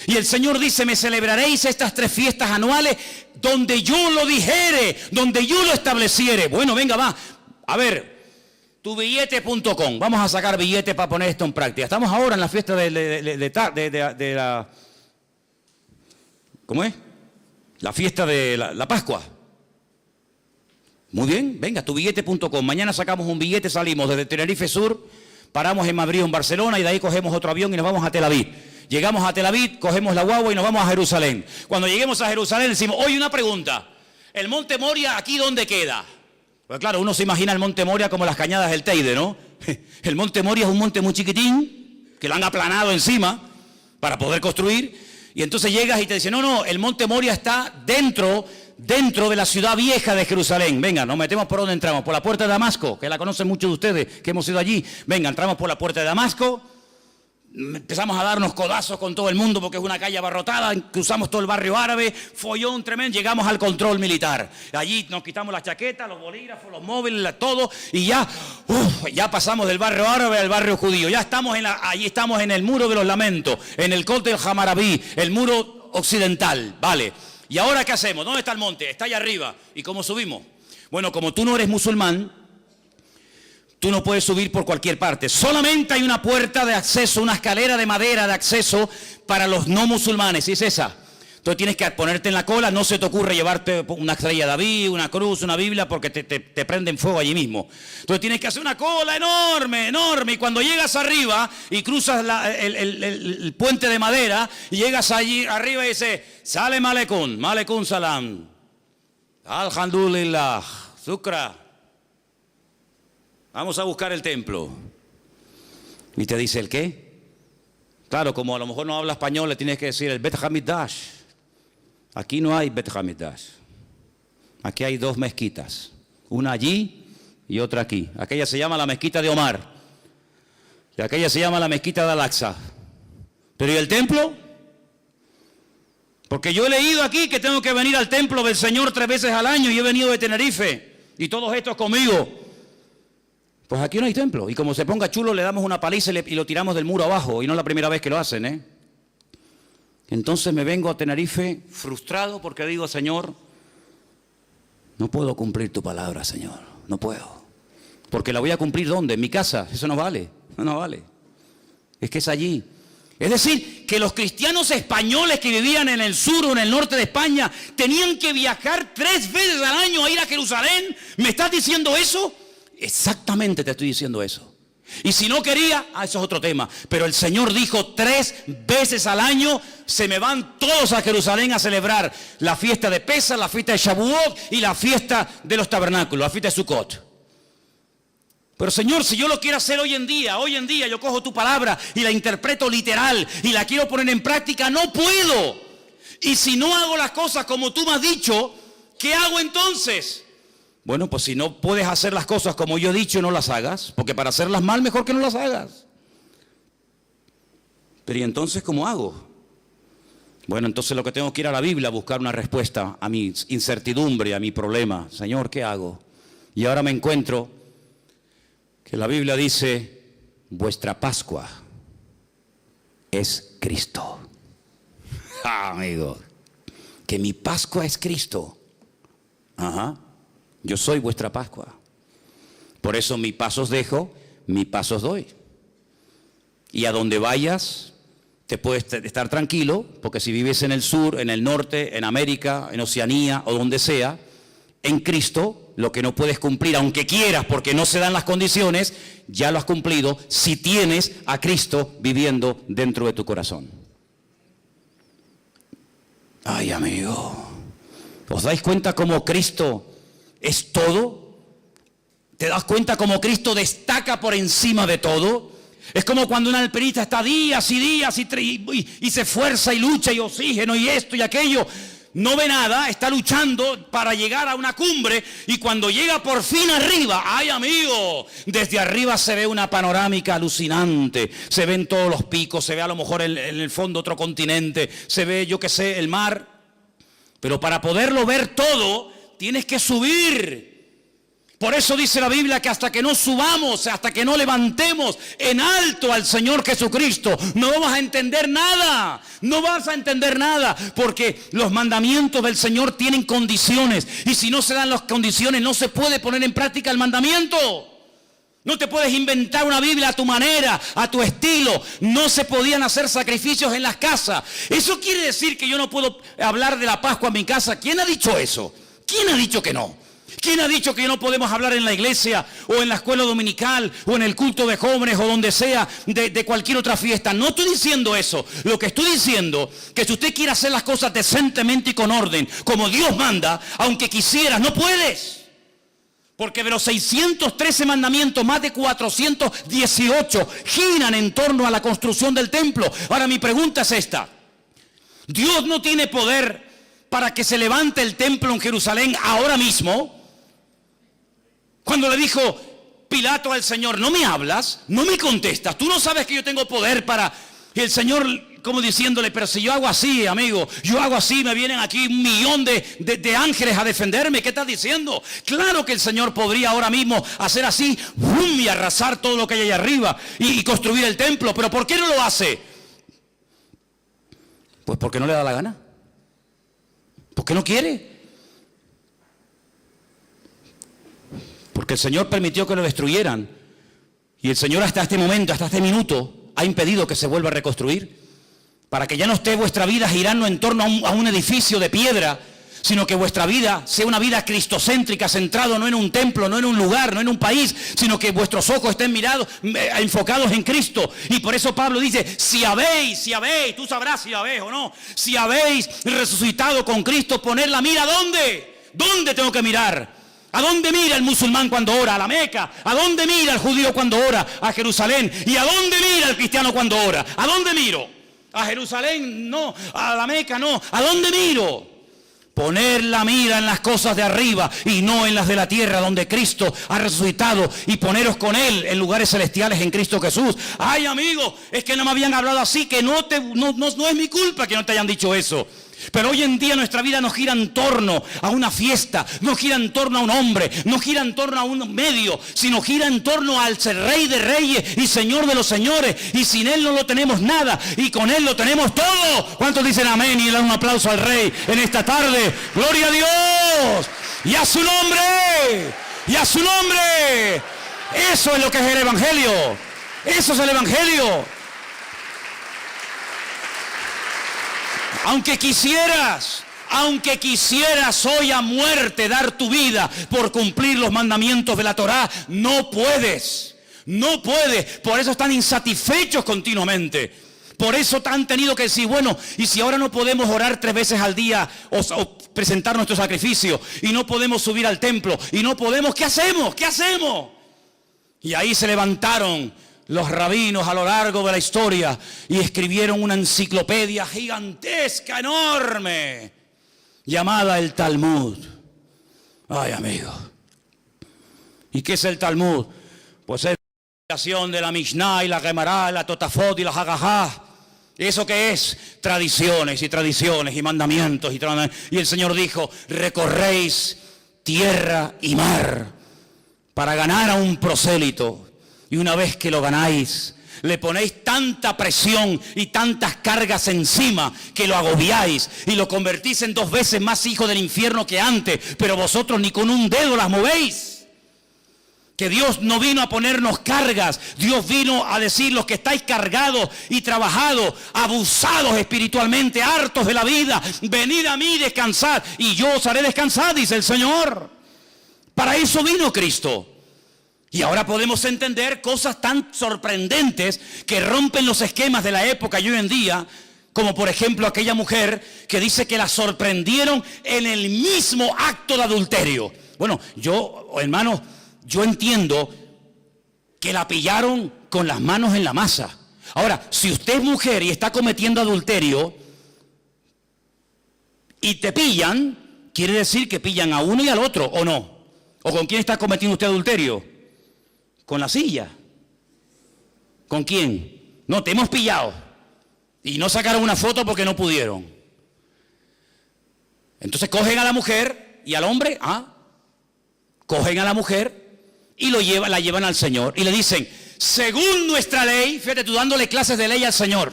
S1: Y el Señor dice, me celebraréis estas 3 fiestas anuales donde yo lo dijere, donde yo lo estableciere. Bueno, venga, va. A ver, tubillete.com. Vamos a sacar billetes para poner esto en práctica. Estamos ahora en la fiesta de la... ¿Cómo es? La fiesta de la Pascua. Muy bien, venga, tubillete.com. Mañana sacamos un billete, salimos desde Tenerife Sur, paramos en Madrid o en Barcelona y de ahí cogemos otro avión y nos vamos a Tel Aviv. Llegamos a Tel Aviv, cogemos la guagua y nos vamos a Jerusalén. Cuando lleguemos a Jerusalén decimos, oye, una pregunta. ¿El monte Moria aquí dónde queda? Pues claro, uno se imagina el monte Moria como las cañadas del Teide, ¿no? El monte Moria es un monte muy chiquitín, que lo han aplanado encima para poder construir. Y entonces llegas y te dicen, no, el monte Moria está dentro de la ciudad vieja de Jerusalén. Venga, nos metemos por donde entramos, por la puerta de Damasco, que la conocen muchos de ustedes, que hemos ido allí. Venga, entramos por la puerta de Damasco, empezamos a darnos codazos con todo el mundo porque es una calle abarrotada, cruzamos todo el barrio árabe, follón tremendo, llegamos al control militar. Allí nos quitamos las chaquetas, los bolígrafos, los móviles, todo, y ya pasamos del barrio árabe al barrio judío. Ya estamos allí estamos en el muro de los lamentos, en el Col del Hammurabi, el muro occidental, ¿vale? ¿Y ahora qué hacemos? ¿Dónde está el monte? Está allá arriba. ¿Y cómo subimos? Bueno, como tú no eres musulmán, tú no puedes subir por cualquier parte. Solamente hay una puerta de acceso, una escalera de madera de acceso para los no musulmanes, y es esa. Entonces tienes que ponerte en la cola, no se te ocurre llevarte una estrella de David, una cruz, una Biblia, porque te prenden fuego allí mismo. Entonces tienes que hacer una cola enorme, enorme, y cuando llegas arriba y cruzas el puente de madera, y llegas allí arriba y dices, sale Malekun Salam, Alhamdulillah, Shukra, vamos a buscar el templo. Y te dice, ¿el qué? Claro, como a lo mejor no habla español, le tienes que decir el Bet Hamidash. Aquí no hay Bet Hamidash. Aquí hay 2 mezquitas. Una allí y otra aquí. Aquella se llama la mezquita de Omar. Y aquella se llama la mezquita de Al-Aqsa. Pero ¿y el templo? Porque yo he leído aquí que tengo que venir al templo del Señor 3 veces al año y he venido de Tenerife. Y todos estos conmigo. Pues aquí no hay templo. Y como se ponga chulo, le damos una paliza y lo tiramos del muro abajo. Y no es la primera vez que lo hacen, ¿eh? Entonces me vengo a Tenerife frustrado porque digo, Señor, no puedo cumplir tu palabra, Señor. No puedo. Porque la voy a cumplir ¿dónde? En mi casa. Eso no vale. No vale. Es que es allí. Es decir, que los cristianos españoles que vivían en el sur o en el norte de España tenían que viajar 3 veces al año a ir a Jerusalén. ¿Me estás diciendo eso? Exactamente te estoy diciendo eso. Y si no quería, eso es otro tema. Pero el Señor dijo 3 veces al año se me van todos a Jerusalén a celebrar la fiesta de Pesach, la fiesta de Shavuot y la fiesta de los tabernáculos, la fiesta de Sukkot. Pero Señor, si yo lo quiero hacer hoy en día yo cojo tu palabra y la interpreto literal y la quiero poner en práctica, no puedo. Y si no hago las cosas como tú me has dicho, ¿qué hago entonces? Bueno, pues si no puedes hacer las cosas como yo he dicho, no las hagas, porque para hacerlas mal, mejor que no las hagas. Pero ¿y entonces cómo hago? Bueno, entonces lo que tengo que ir a la Biblia a buscar una respuesta a mi incertidumbre, a mi problema. Señor, ¿qué hago? Y ahora me encuentro que la Biblia dice, vuestra Pascua es Cristo. Amigo, que mi Pascua es Cristo. Ajá. Yo soy vuestra Pascua. Por eso mi paso os dejo, mi paso os doy. Y a donde vayas, te puedes estar tranquilo, porque si vives en el sur, en el norte, en América, en Oceanía o donde sea, en Cristo, lo que no puedes cumplir, aunque quieras, porque no se dan las condiciones, ya lo has cumplido si tienes a Cristo viviendo dentro de tu corazón. Ay, amigo, ¿os dais cuenta cómo Cristo es todo? ¿Te das cuenta cómo Cristo destaca por encima de todo? Es como cuando un alpinista está días y días y se esfuerza y lucha y oxígeno y esto y aquello. No ve nada, está luchando para llegar a una cumbre y cuando llega por fin arriba, ¡ay amigo! Desde arriba se ve una panorámica alucinante, se ven todos los picos, se ve a lo mejor en el fondo otro continente, se ve, yo qué sé, el mar. Pero para poderlo ver todo, tienes que subir. Por eso dice la Biblia que hasta que no subamos, hasta que no levantemos en alto al Señor Jesucristo, no vamos a entender nada. No vas a entender nada, porque los mandamientos del Señor tienen condiciones. Y si no se dan las condiciones, no se puede poner en práctica el mandamiento. No te puedes inventar una Biblia a tu manera, a tu estilo. No se podían hacer sacrificios en las casas. Eso quiere decir que yo no puedo hablar de la Pascua en mi casa. ¿Quién ha dicho eso? ¿Quién ha dicho que no? ¿Quién ha dicho que no podemos hablar en la iglesia o en la escuela dominical o en el culto de jóvenes o donde sea de cualquier otra fiesta? No estoy diciendo eso. Lo que estoy diciendo que si usted quiere hacer las cosas decentemente y con orden, como Dios manda, aunque quisieras, no puedes. Porque de los 613 mandamientos, más de 418 giran en torno a la construcción del templo. Ahora mi pregunta es esta. ¿Dios no tiene poder para que se levante el templo en Jerusalén ahora mismo? Cuando le dijo Pilato al Señor, ¿no me hablas? ¿No me contestas? ¿Tú no sabes que yo tengo poder para...? Y el Señor como diciéndole, pero si yo hago así, amigo, yo hago así, me vienen aquí 1.000.000 de ángeles a defenderme. ¿Qué estás diciendo? Claro que el Señor podría ahora mismo hacer así, ¡bum!, y arrasar todo lo que hay allá arriba y construir el templo. ¿Pero por qué no lo hace? Pues porque no le da la gana. Porque no quiere. Porque el Señor permitió que lo destruyeran. Y el Señor hasta este momento, hasta este minuto, ha impedido que se vuelva a reconstruir. para que ya no esté vuestra vida girando en torno a un edificio de piedra, sino que vuestra vida sea una vida cristocéntrica, centrado no en un templo, no en un lugar, no en un país, sino que vuestros ojos estén enfocados en Cristo. Y por eso Pablo dice, si habéis, tú sabrás si habéis o no, si habéis resucitado con Cristo, poner la mira, ¿dónde? ¿Dónde tengo que mirar? ¿A dónde mira el musulmán cuando ora? A la Meca. ¿A dónde mira el judío cuando ora? A Jerusalén. ¿Y a dónde mira el cristiano cuando ora? ¿A dónde miro? ¿A Jerusalén? No. ¿A la Meca? No. ¿A dónde miro? Poner la mira en las cosas de arriba y no en las de la tierra, donde Cristo ha resucitado, y poneros con Él en lugares celestiales en Cristo Jesús. Ay, amigo, es que no me habían hablado así, que no es mi culpa que no te hayan dicho eso. Pero hoy en día nuestra vida no gira en torno a una fiesta, no gira en torno a un hombre, no gira en torno a un medio, sino gira en torno al Rey de Reyes y Señor de los Señores. Y sin Él no lo tenemos nada, y con Él lo tenemos todo. ¿Cuántos dicen amén y le dan un aplauso al Rey en esta tarde? ¡Gloria a Dios! ¡Y a su nombre! ¡Y a su nombre! Eso es lo que es el Evangelio. Eso es el Evangelio. Aunque quisieras hoy a muerte dar tu vida por cumplir los mandamientos de la Torá, no puedes. Por eso están insatisfechos continuamente. Por eso han tenido que decir, bueno, y si ahora no podemos orar 3 veces al día o presentar nuestro sacrificio, y no podemos subir al templo, y no podemos, ¿qué hacemos? ¿Qué hacemos? Y ahí se levantaron los rabinos a lo largo de la historia y escribieron una enciclopedia gigantesca, enorme, llamada el Talmud. Ay, amigo. ¿Y qué es el Talmud? Pues es la creación de la Mishnah y la Gemara, la Totafot y la Hagahá. ¿Eso qué es? Tradiciones y mandamientos. Y el Señor dijo, recorréis tierra y mar para ganar a un prosélito. Y una vez que lo ganáis, le ponéis tanta presión y tantas cargas encima que lo agobiáis y lo convertís en 2 veces más hijo del infierno que antes, pero vosotros ni con un dedo las movéis. Que Dios no vino a ponernos cargas, Dios vino a decir, los que estáis cargados y trabajados, abusados espiritualmente, hartos de la vida, venid a mí, descansad, y yo os haré descansar, dice el Señor. Para eso vino Cristo. Y ahora podemos entender cosas tan sorprendentes que rompen los esquemas de la época y hoy en día, como por ejemplo aquella mujer que dice que la sorprendieron en el mismo acto de adulterio. Bueno, hermanos, yo entiendo que la pillaron con las manos en la masa. Ahora, si usted es mujer y está cometiendo adulterio y te pillan, quiere decir que pillan a uno y al otro, ¿o no? ¿O con quién está cometiendo usted adulterio? ¿Con la silla? ¿Con quién? No, te hemos pillado. Y no sacaron una foto porque no pudieron. Entonces cogen a la mujer y al hombre, cogen a la mujer y la llevan al Señor. Y le dicen, según nuestra ley, fíjate tú dándole clases de ley al Señor.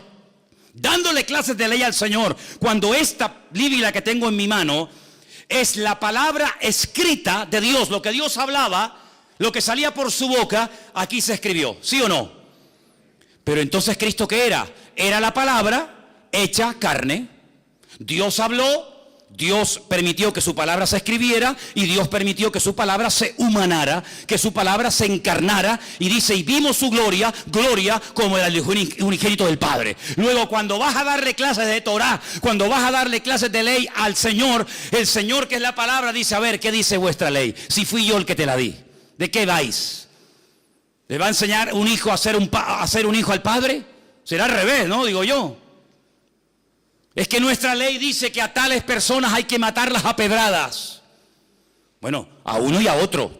S1: Dándole clases de ley al Señor. Cuando esta Biblia que tengo en mi mano es la palabra escrita de Dios, lo que Dios hablaba, lo que salía por su boca, aquí se escribió, ¿sí o no? Pero entonces Cristo, ¿qué era? Era la palabra hecha carne. Dios habló, Dios permitió que su palabra se escribiera y Dios permitió que su palabra se humanara, que su palabra se encarnara, y dice, y vimos su gloria como el unigénito del Padre. Luego, cuando vas a darle clases de Torah, cuando vas a darle clases de ley al Señor, el Señor, que es la palabra, dice, a ver, ¿qué dice vuestra ley? Si fui yo el que te la di. ¿De qué vais? ¿Le va a enseñar un hijo a ser un hijo al padre? Será al revés, ¿no? Digo yo. Es que nuestra ley dice que a tales personas hay que matarlas a pedradas. Bueno, a uno y a otro.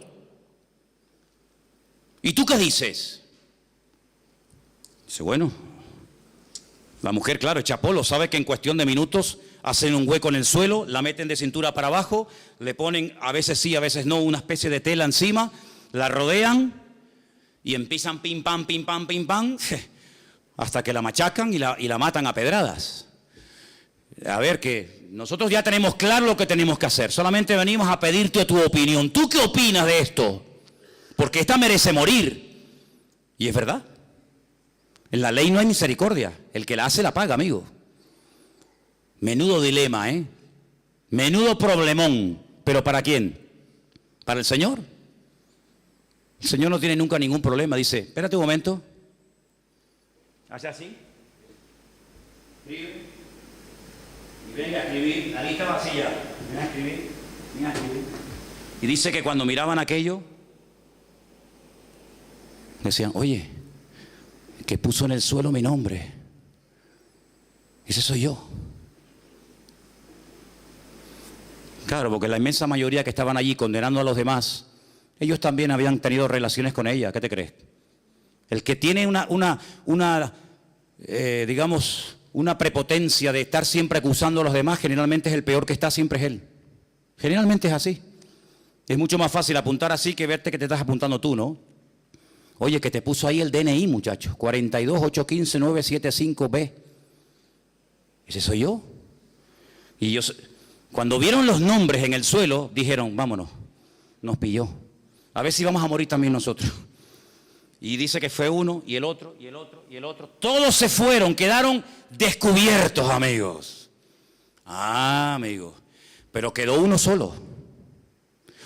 S1: ¿Y tú qué dices? Dice, bueno, la mujer, claro, echa polo, sabe que en cuestión de minutos hacen un hueco en el suelo, la meten de cintura para abajo, le ponen, a veces sí, a veces no, una especie de tela encima, la rodean y empiezan pim pam, hasta que la machacan y la matan a pedradas. A ver, que nosotros ya tenemos claro lo que tenemos que hacer, solamente venimos a pedirte tu opinión. ¿Tú qué opinas de esto? Porque esta merece morir. Y es verdad. En la ley no hay misericordia, el que la hace la paga, amigo. Menudo dilema, ¿eh? Menudo problemón. ¿Pero para quién? ¿Para el Señor? El Señor no tiene nunca ningún problema. Dice, espérate un momento. Hace así. Escribe. Y venga a escribir. La lista vacía. Venga a escribir. Venga a escribir. Y dice que cuando miraban aquello, decían, oye, que puso en el suelo mi nombre. Ese soy yo. Claro, porque la inmensa mayoría que estaban allí condenando a los demás, ellos también habían tenido relaciones con ella. ¿Qué te crees? El que tiene digamos, una prepotencia de estar siempre acusando a los demás, generalmente es el peor que está, siempre es él. Generalmente es así. Es mucho más fácil apuntar así que verte que te estás apuntando tú, ¿no? Oye, que te puso ahí el DNI, muchachos, 42815-975B. Ese soy yo. Y ellos, cuando vieron los nombres en el suelo, dijeron, vámonos, nos pilló. A ver si vamos a morir también nosotros. Y dice que fue uno, y el otro, y el otro, y el otro. Todos se fueron, quedaron descubiertos, amigos. Ah, amigos. Pero quedó uno solo.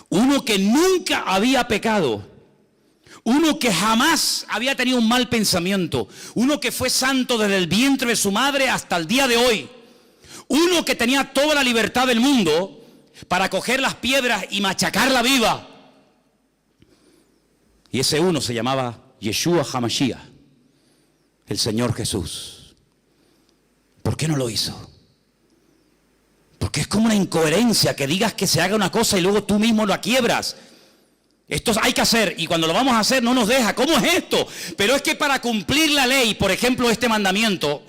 S1: Uno que nunca había pecado. Uno que jamás había tenido un mal pensamiento. Uno que fue santo desde el vientre de su madre hasta el día de hoy. Uno que tenía toda la libertad del mundo para coger las piedras y machacarla viva. Y ese uno se llamaba Yeshua HaMashiach, el Señor Jesús. ¿Por qué no lo hizo? Porque es como una incoherencia que digas que se haga una cosa y luego tú mismo la quiebras. Esto hay que hacer, y cuando lo vamos a hacer no nos deja. ¿Cómo es esto? Pero es que para cumplir la ley, por ejemplo, este mandamiento,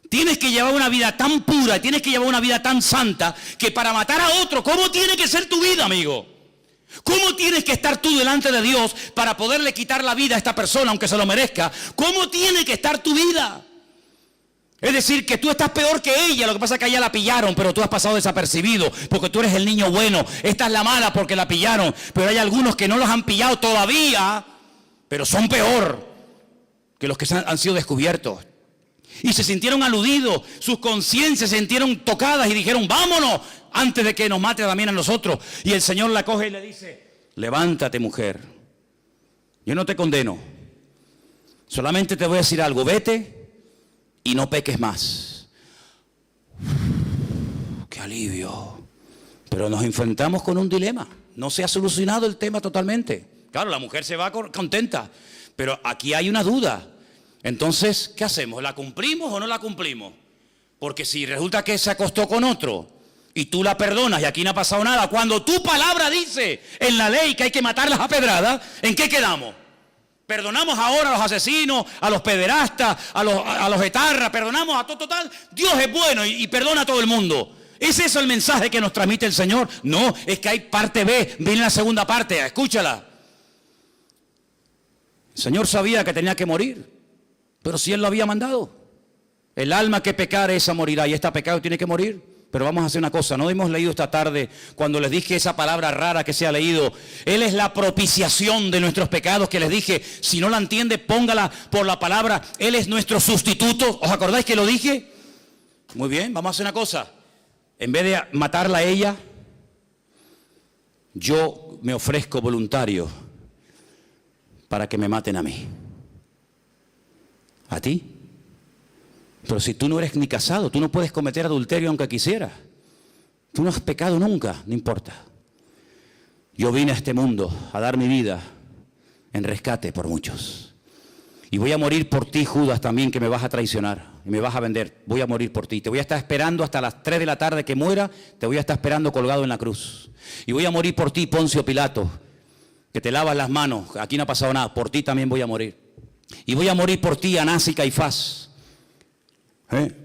S1: tienes que llevar una vida tan pura, tienes que llevar una vida tan santa, que para matar a otro, ¿cómo tiene que ser tu vida, amigo? ¿Cómo tienes que estar tú delante de Dios para poderle quitar la vida a esta persona, aunque se lo merezca? ¿Cómo tiene que estar tu vida? Es decir, que tú estás peor que ella. Lo que pasa es que a ella la pillaron, pero tú has pasado desapercibido, porque tú eres el niño bueno. Esta es la mala porque la pillaron, pero hay algunos que no los han pillado todavía, pero son peor que los que han sido descubiertos. Y se sintieron aludidos, sus conciencias se sintieron tocadas y dijeron, vámonos, antes de que nos mate también a nosotros. Y el Señor la coge y le dice, levántate, mujer, yo no te condeno, solamente te voy a decir algo, vete y no peques más. ¡Qué alivio! Pero nos enfrentamos con un dilema, no se ha solucionado el tema totalmente. Claro, la mujer se va contenta, pero aquí hay una duda. Entonces, ¿qué hacemos? ¿La cumplimos o no la cumplimos? Porque si resulta que se acostó con otro y tú la perdonas y aquí no ha pasado nada, cuando tu palabra dice en la ley que hay que matarlas a pedradas, ¿en qué quedamos? Perdonamos ahora a los asesinos, a los pederastas, a los etarras, perdonamos a todo total. Dios es bueno y perdona a todo el mundo. ¿Es eso el mensaje que nos transmite el Señor? No, es que hay parte B, viene la segunda parte, escúchala. El Señor sabía que tenía que morir. Pero si Él lo había mandado, el alma que pecare esa morirá, y esta pecado tiene que morir. Pero vamos a hacer una cosa, no hemos leído esta tarde, cuando les dije esa palabra rara que se ha leído, Él es la propiciación de nuestros pecados, que les dije, si no la entiende, póngala por la palabra, Él es nuestro sustituto. ¿Os acordáis que lo dije? Muy bien, vamos a hacer una cosa, en vez de matarla a ella, yo me ofrezco voluntario para que me maten a mí. ¿A ti? Pero si tú no eres ni casado, tú no puedes cometer adulterio aunque quisieras. Tú no has pecado nunca, no importa. Yo vine a este mundo a dar mi vida en rescate por muchos. Y voy a morir por ti, Judas, también, que me vas a traicionar y me vas a vender. Voy a morir por ti. Te voy a estar esperando hasta las 3 de la tarde que muera. Te voy a estar esperando colgado en la cruz. Y voy a morir por ti, Poncio Pilato, que te lavas las manos. Aquí no ha pasado nada. Por ti también voy a morir. Y voy a morir por ti, Anás y Caifás.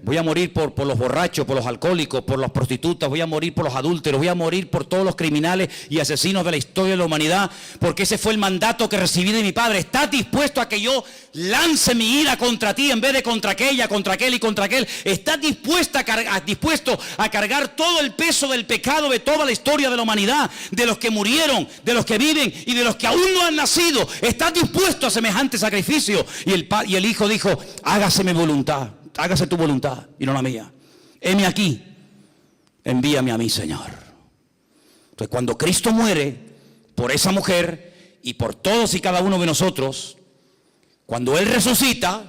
S1: Voy a morir por los borrachos, por los alcohólicos, por las prostitutas, voy a morir por los adúlteros, voy a morir por todos los criminales y asesinos de la historia de la humanidad, porque ese fue el mandato que recibí de mi Padre. ¿Estás dispuesto a que yo lance mi ira contra ti en vez de contra aquella, contra aquel y contra aquel? ¿Estás dispuesto a cargar todo el peso del pecado de toda la historia de la humanidad, de los que murieron, de los que viven y de los que aún no han nacido? ¿Estás dispuesto a semejante sacrificio? Y el Hijo dijo, hágase mi voluntad. Hágase tu voluntad y no la mía. heme aquí, envíame a mí, Señor. Entonces, cuando Cristo muere por esa mujer y por todos y cada uno de nosotros, cuando Él resucita,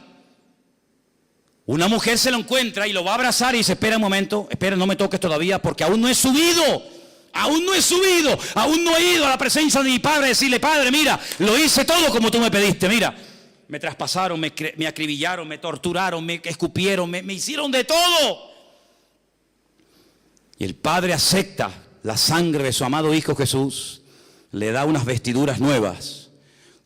S1: una mujer se lo encuentra y lo va a abrazar y dice, espera un momento, espera, no me toques todavía porque aún no he subido, aún no he ido a la presencia de mi Padre a decirle, Padre, mira, lo hice todo como tú me pediste, mira, me traspasaron, me acribillaron, me torturaron, me escupieron, me hicieron de todo. Y el Padre acepta la sangre de su amado Hijo Jesús, le da unas vestiduras nuevas.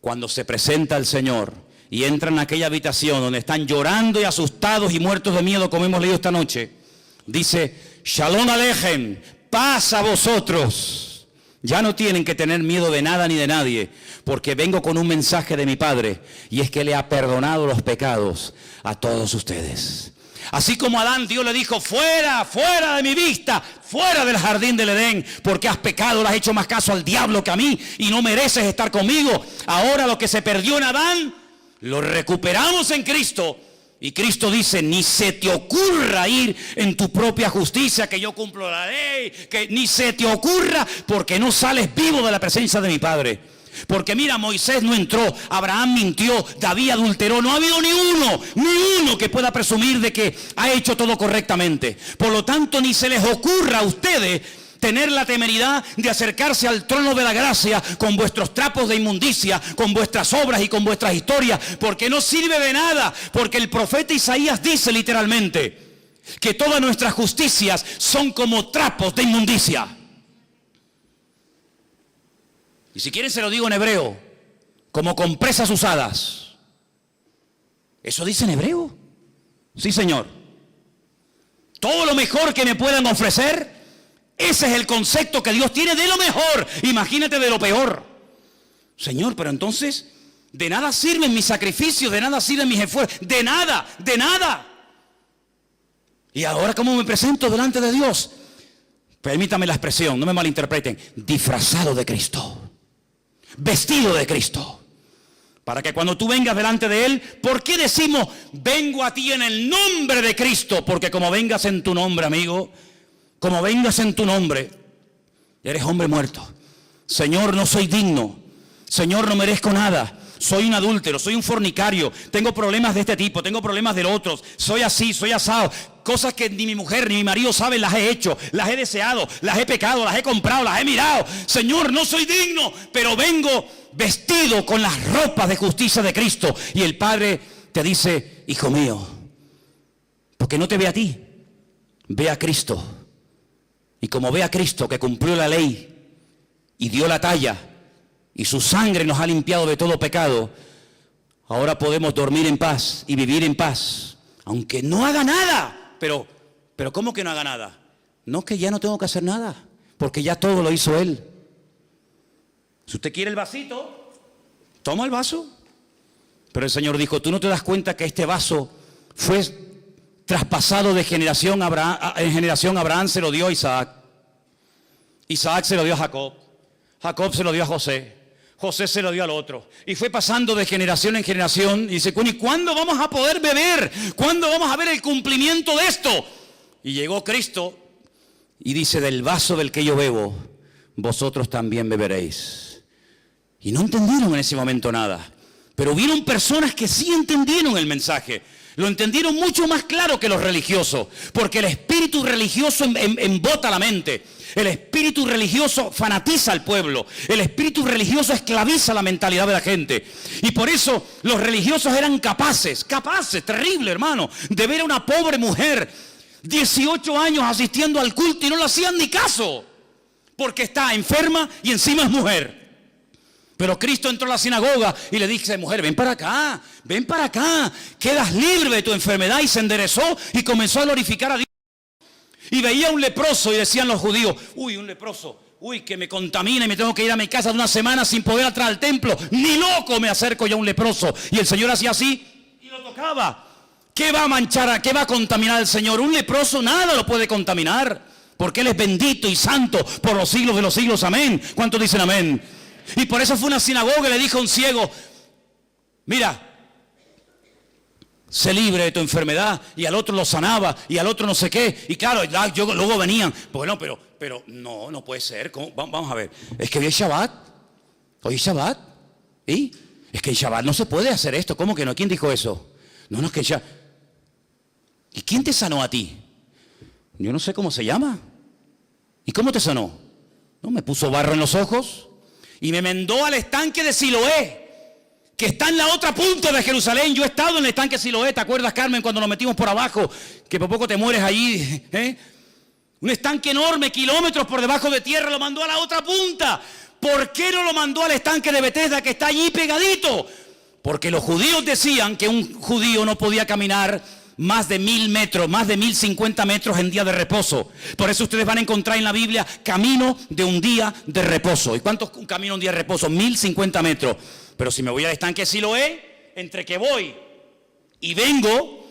S1: Cuando se presenta el Señor y entra en aquella habitación donde están llorando y asustados y muertos de miedo, como hemos leído esta noche, dice, Shalom Aleichem, paz a vosotros. Ya no tienen que tener miedo de nada ni de nadie, porque vengo con un mensaje de mi Padre, y es que le ha perdonado los pecados a todos ustedes. Así como a Adán, Dios le dijo, fuera, fuera de mi vista, fuera del jardín del Edén, porque has pecado, le has hecho más caso al diablo que a mí, y no mereces estar conmigo. Ahora lo que se perdió en Adán, lo recuperamos en Cristo. Y Cristo dice, ni se te ocurra ir en tu propia justicia, que yo cumplo la ley, que ni se te ocurra, porque no sales vivo de la presencia de mi Padre. Porque mira, Moisés no entró, Abraham mintió, David adulteró, no ha habido ni uno que pueda presumir de que ha hecho todo correctamente. Por lo tanto, ni se les ocurra a ustedes tener la temeridad de acercarse al trono de la gracia con vuestros trapos de inmundicia, con vuestras obras y con vuestras historias, porque no sirve de nada, porque el profeta Isaías dice literalmente que todas nuestras justicias son como trapos de inmundicia. Y si quieren se lo digo en hebreo, como compresas usadas. ¿Eso dice en hebreo? Sí, Señor. Todo lo mejor que me puedan ofrecer, ese es el concepto que Dios tiene de lo mejor. Imagínate de lo peor. Señor, pero entonces, de nada sirven mis sacrificios, de nada sirven mis esfuerzos, de nada, de nada. Y ahora, ¿cómo me presento delante de Dios? Permítame la expresión, no me malinterpreten. Disfrazado de Cristo. Vestido de Cristo. Para que cuando tú vengas delante de Él, ¿por qué decimos, vengo a ti en el nombre de Cristo? Porque como vengas en tu nombre, amigo, como vengas en tu nombre, eres hombre muerto. Señor, no soy digno. Señor, no merezco nada. Soy un adúltero, soy un fornicario, tengo problemas de este tipo, tengo problemas de otros, soy así, soy asado. Cosas que ni mi mujer ni mi marido saben, las he hecho, las he deseado, las he pecado, las he comprado, las he mirado. Señor, no soy digno, pero vengo vestido con las ropas de justicia de Cristo. Y el Padre te dice, hijo mío, porque no te ve a ti, ve a Cristo. Y como ve a Cristo que cumplió la ley y dio la talla, y su sangre nos ha limpiado de todo pecado, ahora podemos dormir en paz y vivir en paz, aunque no haga nada. Pero ¿cómo que no haga nada? No, que ya no tengo que hacer nada, porque ya todo lo hizo Él. Si usted quiere el vasito, toma el vaso. Pero el Señor dijo, ¿tú no te das cuenta que este vaso fue traspasado de generación en generación? Abraham se lo dio a Isaac, Isaac se lo dio a Jacob, Jacob se lo dio a José, José se lo dio al otro. Y fue pasando de generación en generación. Y dice, ¿y cuándo vamos a poder beber? ¿Cuándo vamos a ver el cumplimiento de esto? Y llegó Cristo y dice, del vaso del que yo bebo, vosotros también beberéis. Y no entendieron en ese momento nada. Pero hubieron personas que sí entendieron el mensaje. Lo entendieron mucho más claro que los religiosos. Porque el espíritu religioso embota la mente. El espíritu religioso fanatiza al pueblo. El espíritu religioso esclaviza la mentalidad de la gente. Y por eso los religiosos eran capaces, terrible hermano, de ver a una pobre mujer, 18 años asistiendo al culto y no le hacían ni caso. Porque está enferma y encima es mujer. Pero Cristo entró a la sinagoga y le dice, mujer, ven para acá, quedas libre de tu enfermedad. Y se enderezó y comenzó a glorificar a Dios. Y veía un leproso y decían los judíos, uy, un leproso, uy, que me contamina y me tengo que ir a mi casa de una semana sin poder entrar al templo. Ni loco me acerco yo a un leproso. Y el Señor hacía así y lo tocaba. ¿Qué va a manchar, qué va a contaminar al Señor? Un leproso nada lo puede contaminar, porque Él es bendito y santo por los siglos de los siglos. Amén. ¿Cuántos dicen amén? Y por eso fue una sinagoga y le dijo a un ciego, mira, sé libre de tu enfermedad, y al otro lo sanaba, y al otro no sé qué, y claro, luego venían, bueno, pero no puede ser, vamos a ver, es que hoy es Shabbat, ¿y? Es que en Shabbat no se puede hacer esto, ¿cómo que no? ¿Quién dijo eso? No, es que ya, ¿y quién te sanó a ti? Yo no sé cómo se llama. ¿Y cómo te sanó? No, me puso barro en los ojos y me mandó al estanque de Siloé, que está en la otra punta de Jerusalén. Yo he estado en el estanque de Siloé, ¿te acuerdas, Carmen, cuando nos metimos por abajo? Que por poco te mueres allí, ¿eh? Un estanque enorme, kilómetros por debajo de tierra, lo mandó a la otra punta. ¿Por qué no lo mandó al estanque de Betesda, que está allí pegadito? Porque los judíos decían que un judío no podía caminar más de 1000 metros, más de 1050 metros en día de reposo. Por eso ustedes van a encontrar en la Biblia camino de un día de reposo. ¿Y cuánto es un camino de un día de reposo? 1050 metros. Pero si me voy al estanque de Siloé, entre que voy y vengo,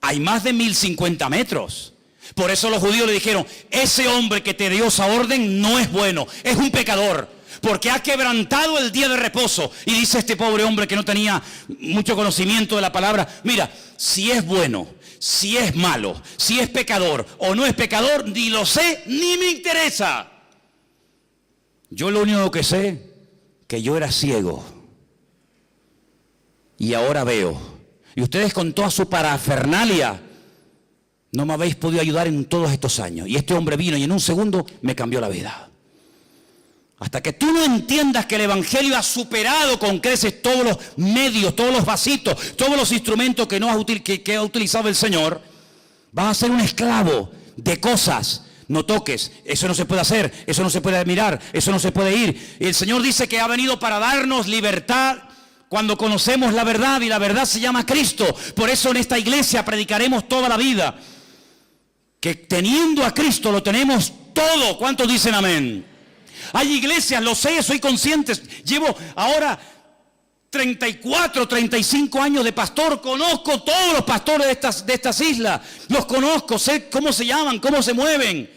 S1: hay más de 1050 metros. Por eso los judíos le dijeron, ese hombre que te dio esa orden no es bueno, es un pecador, porque ha quebrantado el día de reposo. Y dice este pobre hombre que no tenía mucho conocimiento de la palabra, mira, si es bueno, si es malo, si es pecador o no es pecador, ni lo sé, ni me interesa. Yo lo único que sé, que yo era ciego y ahora veo. Y ustedes con toda su parafernalia no me habéis podido ayudar en todos estos años. Y este hombre vino y en un segundo me cambió la vida. Hasta que tú no entiendas que el Evangelio ha superado con creces todos los medios, todos los vasitos, todos los instrumentos que ha utilizado el Señor, vas a ser un esclavo de cosas. No toques, eso no se puede hacer, eso no se puede mirar, eso no se puede ir. Y el Señor dice que ha venido para darnos libertad cuando conocemos la verdad, y la verdad se llama Cristo. Por eso en esta iglesia predicaremos toda la vida que teniendo a Cristo lo tenemos todo. ¿Cuántos dicen amén? Hay iglesias, lo sé, soy consciente, llevo ahora 34, 35 años de pastor, conozco todos los pastores de estas islas, los conozco, sé cómo se llaman, cómo se mueven,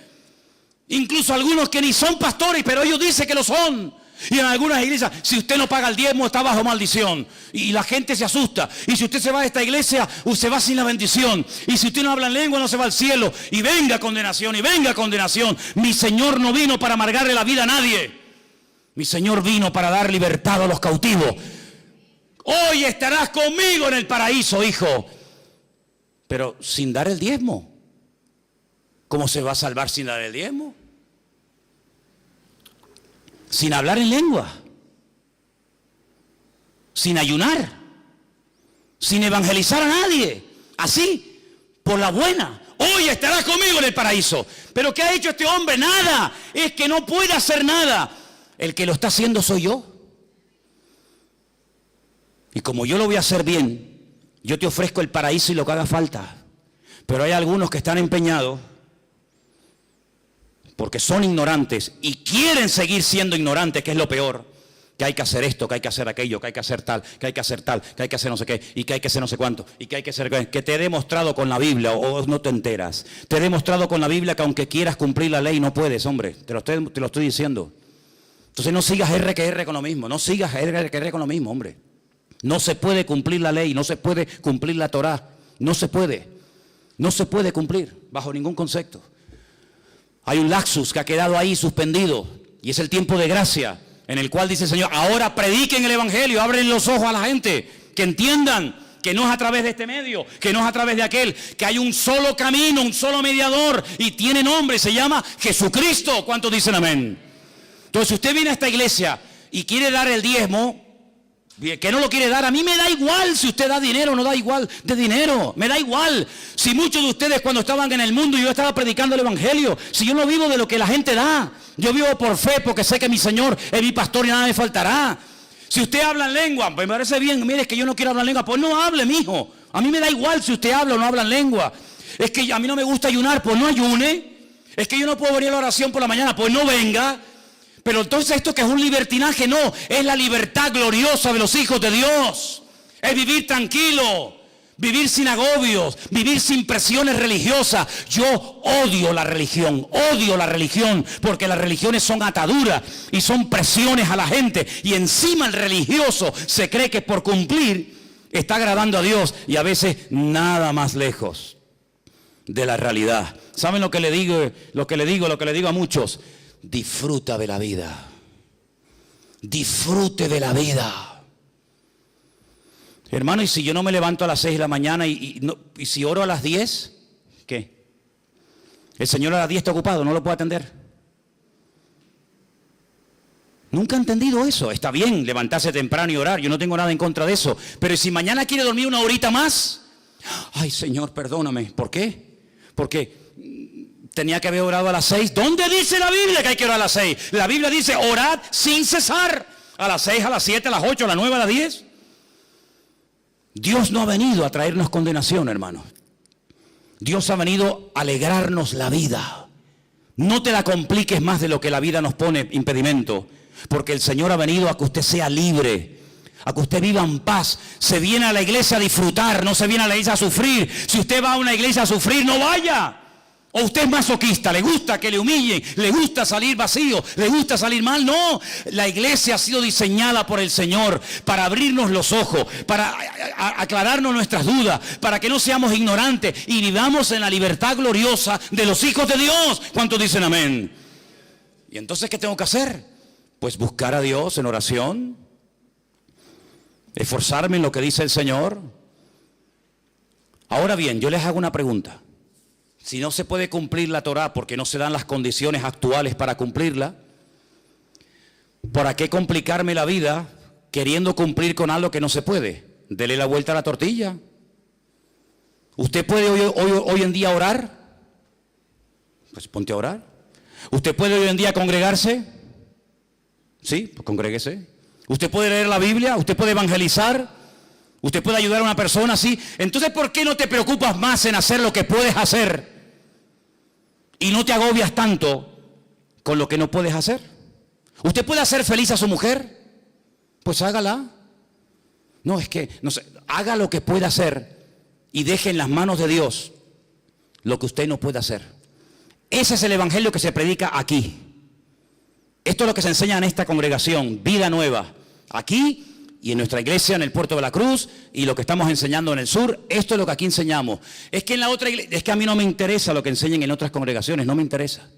S1: incluso algunos que ni son pastores, pero ellos dicen que lo son. Y en algunas iglesias, si usted no paga el diezmo, está bajo maldición. Y la gente se asusta. Y si usted se va de esta iglesia, usted va sin la bendición. Y si usted no habla en lengua, no se va al cielo. Y venga condenación, y venga condenación. Mi Señor no vino para amargarle la vida a nadie. Mi Señor vino para dar libertad a los cautivos. Hoy estarás conmigo en el paraíso, hijo. Pero sin dar el diezmo. ¿Cómo se va a salvar sin dar el diezmo? Sin hablar en lengua, sin ayunar, sin evangelizar a nadie, así, por la buena. Hoy estarás conmigo en el paraíso. ¿Pero qué ha hecho este hombre? Nada, es que no puede hacer nada. El que lo está haciendo soy yo. Y como yo lo voy a hacer bien, yo te ofrezco el paraíso y lo que haga falta. Pero hay algunos que están empeñados, porque son ignorantes y quieren seguir siendo ignorantes, que es lo peor, que hay que hacer esto, que hay que hacer aquello, que hay que hacer tal, que hay que hacer tal, que hay que hacer no sé qué, y que hay que hacer no sé cuánto, y que hay que hacer que te he demostrado con la Biblia, o no te enteras. Te he demostrado con la Biblia que aunque quieras cumplir la ley no puedes, hombre, te lo estoy diciendo. Entonces no sigas R que R con lo mismo, no sigas R que R con lo mismo, hombre. No se puede cumplir la ley, no se puede cumplir la Torá, no se puede cumplir bajo ningún concepto. Hay un laxus que ha quedado ahí suspendido y es el tiempo de gracia en el cual dice el Señor, ahora prediquen el Evangelio, abren los ojos a la gente, que entiendan que no es a través de este medio, que no es a través de aquel, que hay un solo camino, un solo mediador y tiene nombre, se llama Jesucristo. ¿Cuántos dicen amén? Entonces, si usted viene a esta iglesia y quiere dar el diezmo, que no lo quiere dar, a mí me da igual si usted da dinero o no da igual de dinero, me da igual. Si muchos de ustedes cuando estaban en el mundo yo estaba predicando el Evangelio, si yo no vivo de lo que la gente da, yo vivo por fe porque sé que mi Señor es mi pastor y nada me faltará. Si usted habla en lengua, pues me parece bien, mire, es que yo no quiero hablar en lengua, pues no hable, mijo. A mí me da igual si usted habla o no habla en lengua. Es que a mí no me gusta ayunar, pues no ayune. Es que yo no puedo venir a la oración por la mañana, pues no venga. Pero entonces esto que es un libertinaje, no, es la libertad gloriosa de los hijos de Dios. Es vivir tranquilo, vivir sin agobios, vivir sin presiones religiosas. Yo odio la religión, porque las religiones son ataduras y son presiones a la gente. Y encima el religioso se cree que por cumplir está agradando a Dios y a veces nada más lejos de la realidad. ¿Saben lo que le digo? Lo que le digo a muchos. Disfruta de la vida. Disfrute de la vida. Hermano, ¿y si yo no me levanto a las 6 de la mañana y si oro a las 10? ¿Qué? El Señor a las 10 está ocupado, no lo puedo atender. Nunca he entendido eso. Está bien levantarse temprano y orar, yo no tengo nada en contra de eso. Pero si mañana quiere dormir una horita más, ay Señor, perdóname. ¿Por qué? Porque tenía que haber orado a las 6. ¿Dónde dice la Biblia que hay que orar a las 6? La Biblia dice orad sin cesar. A las 6, a las 7, a las 8, a las 9, a las 10. Dios no ha venido a traernos condenación, hermanos. Dios ha venido a alegrarnos la vida. No te la compliques más de lo que la vida nos pone impedimento. Porque el Señor ha venido a que usted sea libre, a que usted viva en paz. Se viene a la iglesia a disfrutar, no se viene a la iglesia a sufrir. Si usted va a una iglesia a sufrir, no vaya. O usted es masoquista, le gusta que le humillen, le gusta salir vacío, le gusta salir mal. No, la iglesia ha sido diseñada por el Señor para abrirnos los ojos, para aclararnos nuestras dudas, para que no seamos ignorantes y vivamos en la libertad gloriosa de los hijos de Dios. ¿Cuántos dicen amén? Y entonces, ¿qué tengo que hacer? Pues buscar a Dios en oración, esforzarme en lo que dice el Señor. Ahora bien, yo les hago una pregunta. Si no se puede cumplir la Torá porque no se dan las condiciones actuales para cumplirla, ¿para qué complicarme la vida queriendo cumplir con algo que no se puede? Dele la vuelta a la tortilla. ¿Usted puede hoy en día orar? Pues ponte a orar. ¿Usted puede hoy en día congregarse? Sí, pues congréguese. ¿Usted puede leer la Biblia? ¿Usted puede evangelizar? ¿Usted puede ayudar a una persona así? Entonces, ¿por qué no te preocupas más en hacer lo que puedes hacer? Y no te agobias tanto con lo que no puedes hacer. ¿Usted puede hacer feliz a su mujer? Pues hágala. No, es que, no sé, haga lo que pueda hacer y deje en las manos de Dios lo que usted no puede hacer. Ese es el evangelio que se predica aquí. Esto es lo que se enseña en esta congregación, Vida Nueva. Aquí y en nuestra iglesia en el Puerto de la Cruz y lo que estamos enseñando en el sur, esto es lo que aquí enseñamos. Es que en la otra iglesia, es que a mí no me interesa lo que enseñen en otras congregaciones, no me interesa.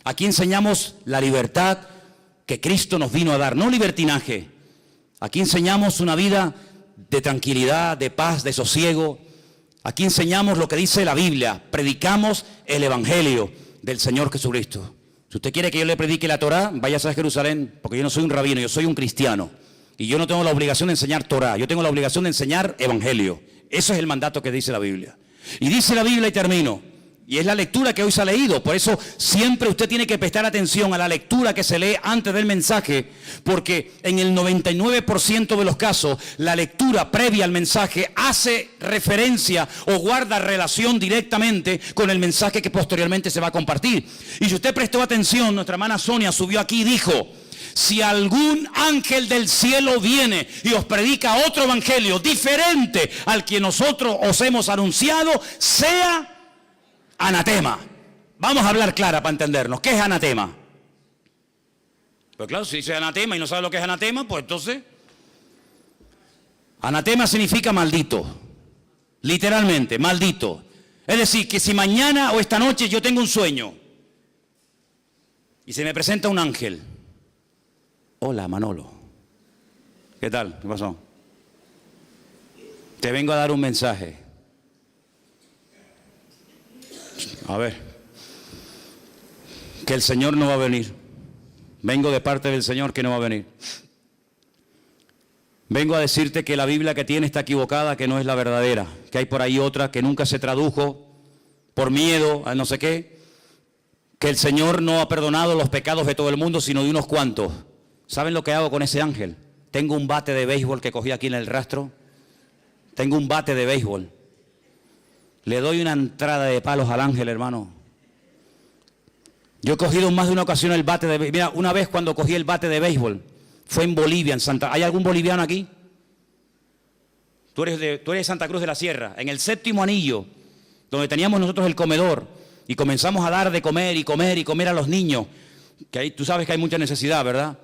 S1: Aquí enseñamos la libertad que Cristo nos vino a dar, no libertinaje. Aquí enseñamos una vida de tranquilidad, de paz, de sosiego. Aquí enseñamos lo que dice la Biblia, predicamos el evangelio del Señor Jesucristo. Si usted quiere que yo le predique la Torá, váyase a Jerusalén, porque yo no soy un rabino, yo soy un cristiano. Y yo no tengo la obligación de enseñar Torá, yo tengo la obligación de enseñar evangelio. Eso es el mandato que dice la Biblia. Y dice la Biblia, y termino, y es la lectura que hoy se ha leído. Por eso siempre usted tiene que prestar atención a la lectura que se lee antes del mensaje, porque en el 99% de los casos, la lectura previa al mensaje hace referencia o guarda relación directamente con el mensaje que posteriormente se va a compartir. Y si usted prestó atención, nuestra hermana Sonia subió aquí y dijo: si algún ángel del cielo viene y os predica otro evangelio diferente al que nosotros os hemos anunciado, sea anatema. Vamos a hablar clara para entendernos. ¿Qué es anatema? Pues claro, si dice anatema y no sabe lo que es anatema, pues entonces... Anatema significa maldito. Literalmente, maldito. Es decir, que si mañana o esta noche yo tengo un sueño y se me presenta un ángel. Hola, Manolo. ¿Qué tal? ¿Qué pasó? Te vengo a dar un mensaje. A ver. Que el Señor no va a venir. Vengo de parte del Señor que no va a venir. Vengo a decirte que la Biblia que tiene está equivocada, que no es la verdadera. Que hay por ahí otra que nunca se tradujo por miedo a no sé qué. Que el Señor no ha perdonado los pecados de todo el mundo, sino de unos cuantos. ¿Saben lo que hago con ese ángel? Tengo un bate de béisbol que cogí aquí en el rastro. Tengo un bate de béisbol. Le doy una entrada de palos al ángel, hermano. Yo he cogido en más de una ocasión el bate de béisbol. Mira, una vez cuando cogí el bate de béisbol, fue en Bolivia, en Santa... ¿Hay algún boliviano aquí? Tú eres de Santa Cruz de la Sierra. En el 7º anillo, donde teníamos nosotros el comedor, y comenzamos a dar de comer y comer y comer a los niños, que ahí, tú sabes que hay mucha necesidad, ¿verdad?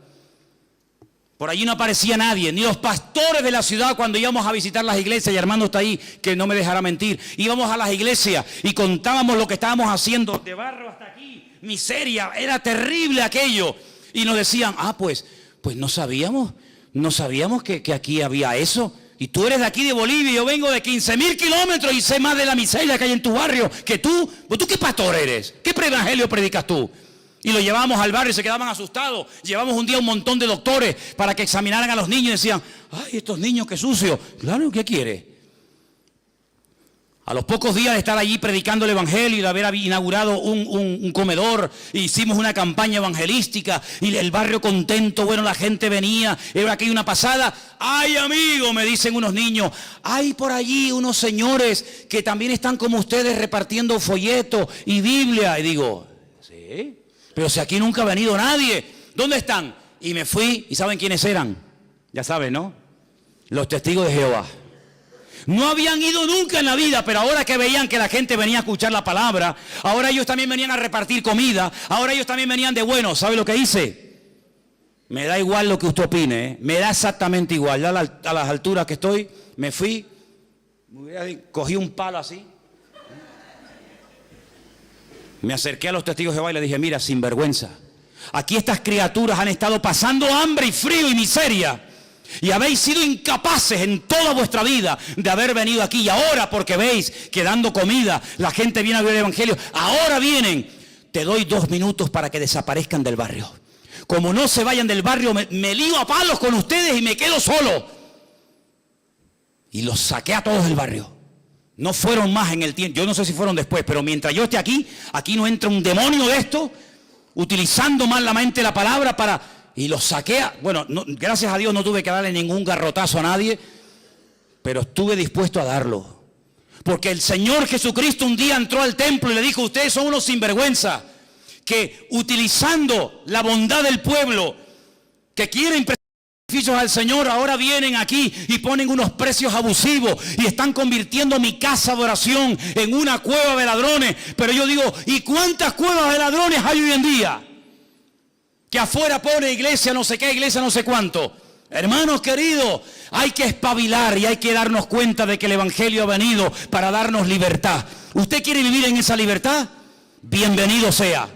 S1: Por allí no aparecía nadie, ni los pastores de la ciudad cuando íbamos a visitar las iglesias, y Armando está ahí, que no me dejará mentir. Íbamos a las iglesias y contábamos lo que estábamos haciendo, de barro hasta aquí, miseria, era terrible aquello. Y nos decían, pues no sabíamos que aquí había eso. Y tú eres de aquí de Bolivia, yo vengo de 15.000 kilómetros y sé más de la miseria que hay en tu barrio que tú. Pues tú, ¿qué pastor eres? ¿Qué evangelio predicas tú? Y lo llevábamos al barrio y se quedaban asustados. Llevamos un día un montón de doctores para que examinaran a los niños y decían, ay, estos niños qué sucios. Claro, ¿qué quiere? A los pocos días de estar allí predicando el evangelio y de haber inaugurado un comedor, hicimos una campaña evangelística y el barrio contento, bueno, la gente venía, era aquí una pasada. Ay, amigo, me dicen unos niños, hay por allí unos señores que también están como ustedes repartiendo folletos y Biblia. Y digo, ¿sí? Pero si aquí nunca ha venido nadie, ¿dónde están? Y me fui, ¿y saben quiénes eran? Ya saben, ¿no? Los testigos de Jehová. No habían ido nunca en la vida, pero ahora que veían que la gente venía a escuchar la palabra, ahora ellos también venían a repartir comida, ahora ellos también venían de bueno. ¿Sabe lo que hice? Me da igual lo que usted opine, ¿eh? Me da exactamente igual. Ya a las alturas que estoy, me fui, cogí un palo así, me acerqué a los testigos de Jehová y le dije, mira, sinvergüenza, aquí estas criaturas han estado pasando hambre y frío y miseria. Y habéis sido incapaces en toda vuestra vida de haber venido aquí. Y ahora, porque veis que dando comida la gente viene a ver el evangelio, ahora vienen. Te doy 2 minutos para que desaparezcan del barrio. Como no se vayan del barrio, me lío a palos con ustedes y me quedo solo. Y los saqué a todos del barrio. No fueron más en el tiempo. Yo no sé si fueron después, pero mientras yo esté aquí, aquí no entra un demonio de esto, utilizando malamente la palabra para... Y los saqué, bueno, no, gracias a Dios no tuve que darle ningún garrotazo a nadie, pero estuve dispuesto a darlo. Porque el Señor Jesucristo un día entró al templo y le dijo, ustedes son unos sinvergüenza, que utilizando la bondad del pueblo, que quieren beneficios al Señor, ahora vienen aquí y ponen unos precios abusivos y están convirtiendo mi casa de oración en una cueva de ladrones. Pero yo digo, ¿y cuántas cuevas de ladrones hay hoy en día? Que afuera pone iglesia no sé qué, iglesia no sé cuánto. Hermanos queridos, hay que espabilar y hay que darnos cuenta de que el evangelio ha venido para darnos libertad. ¿Usted quiere vivir en esa libertad? Bienvenido sea.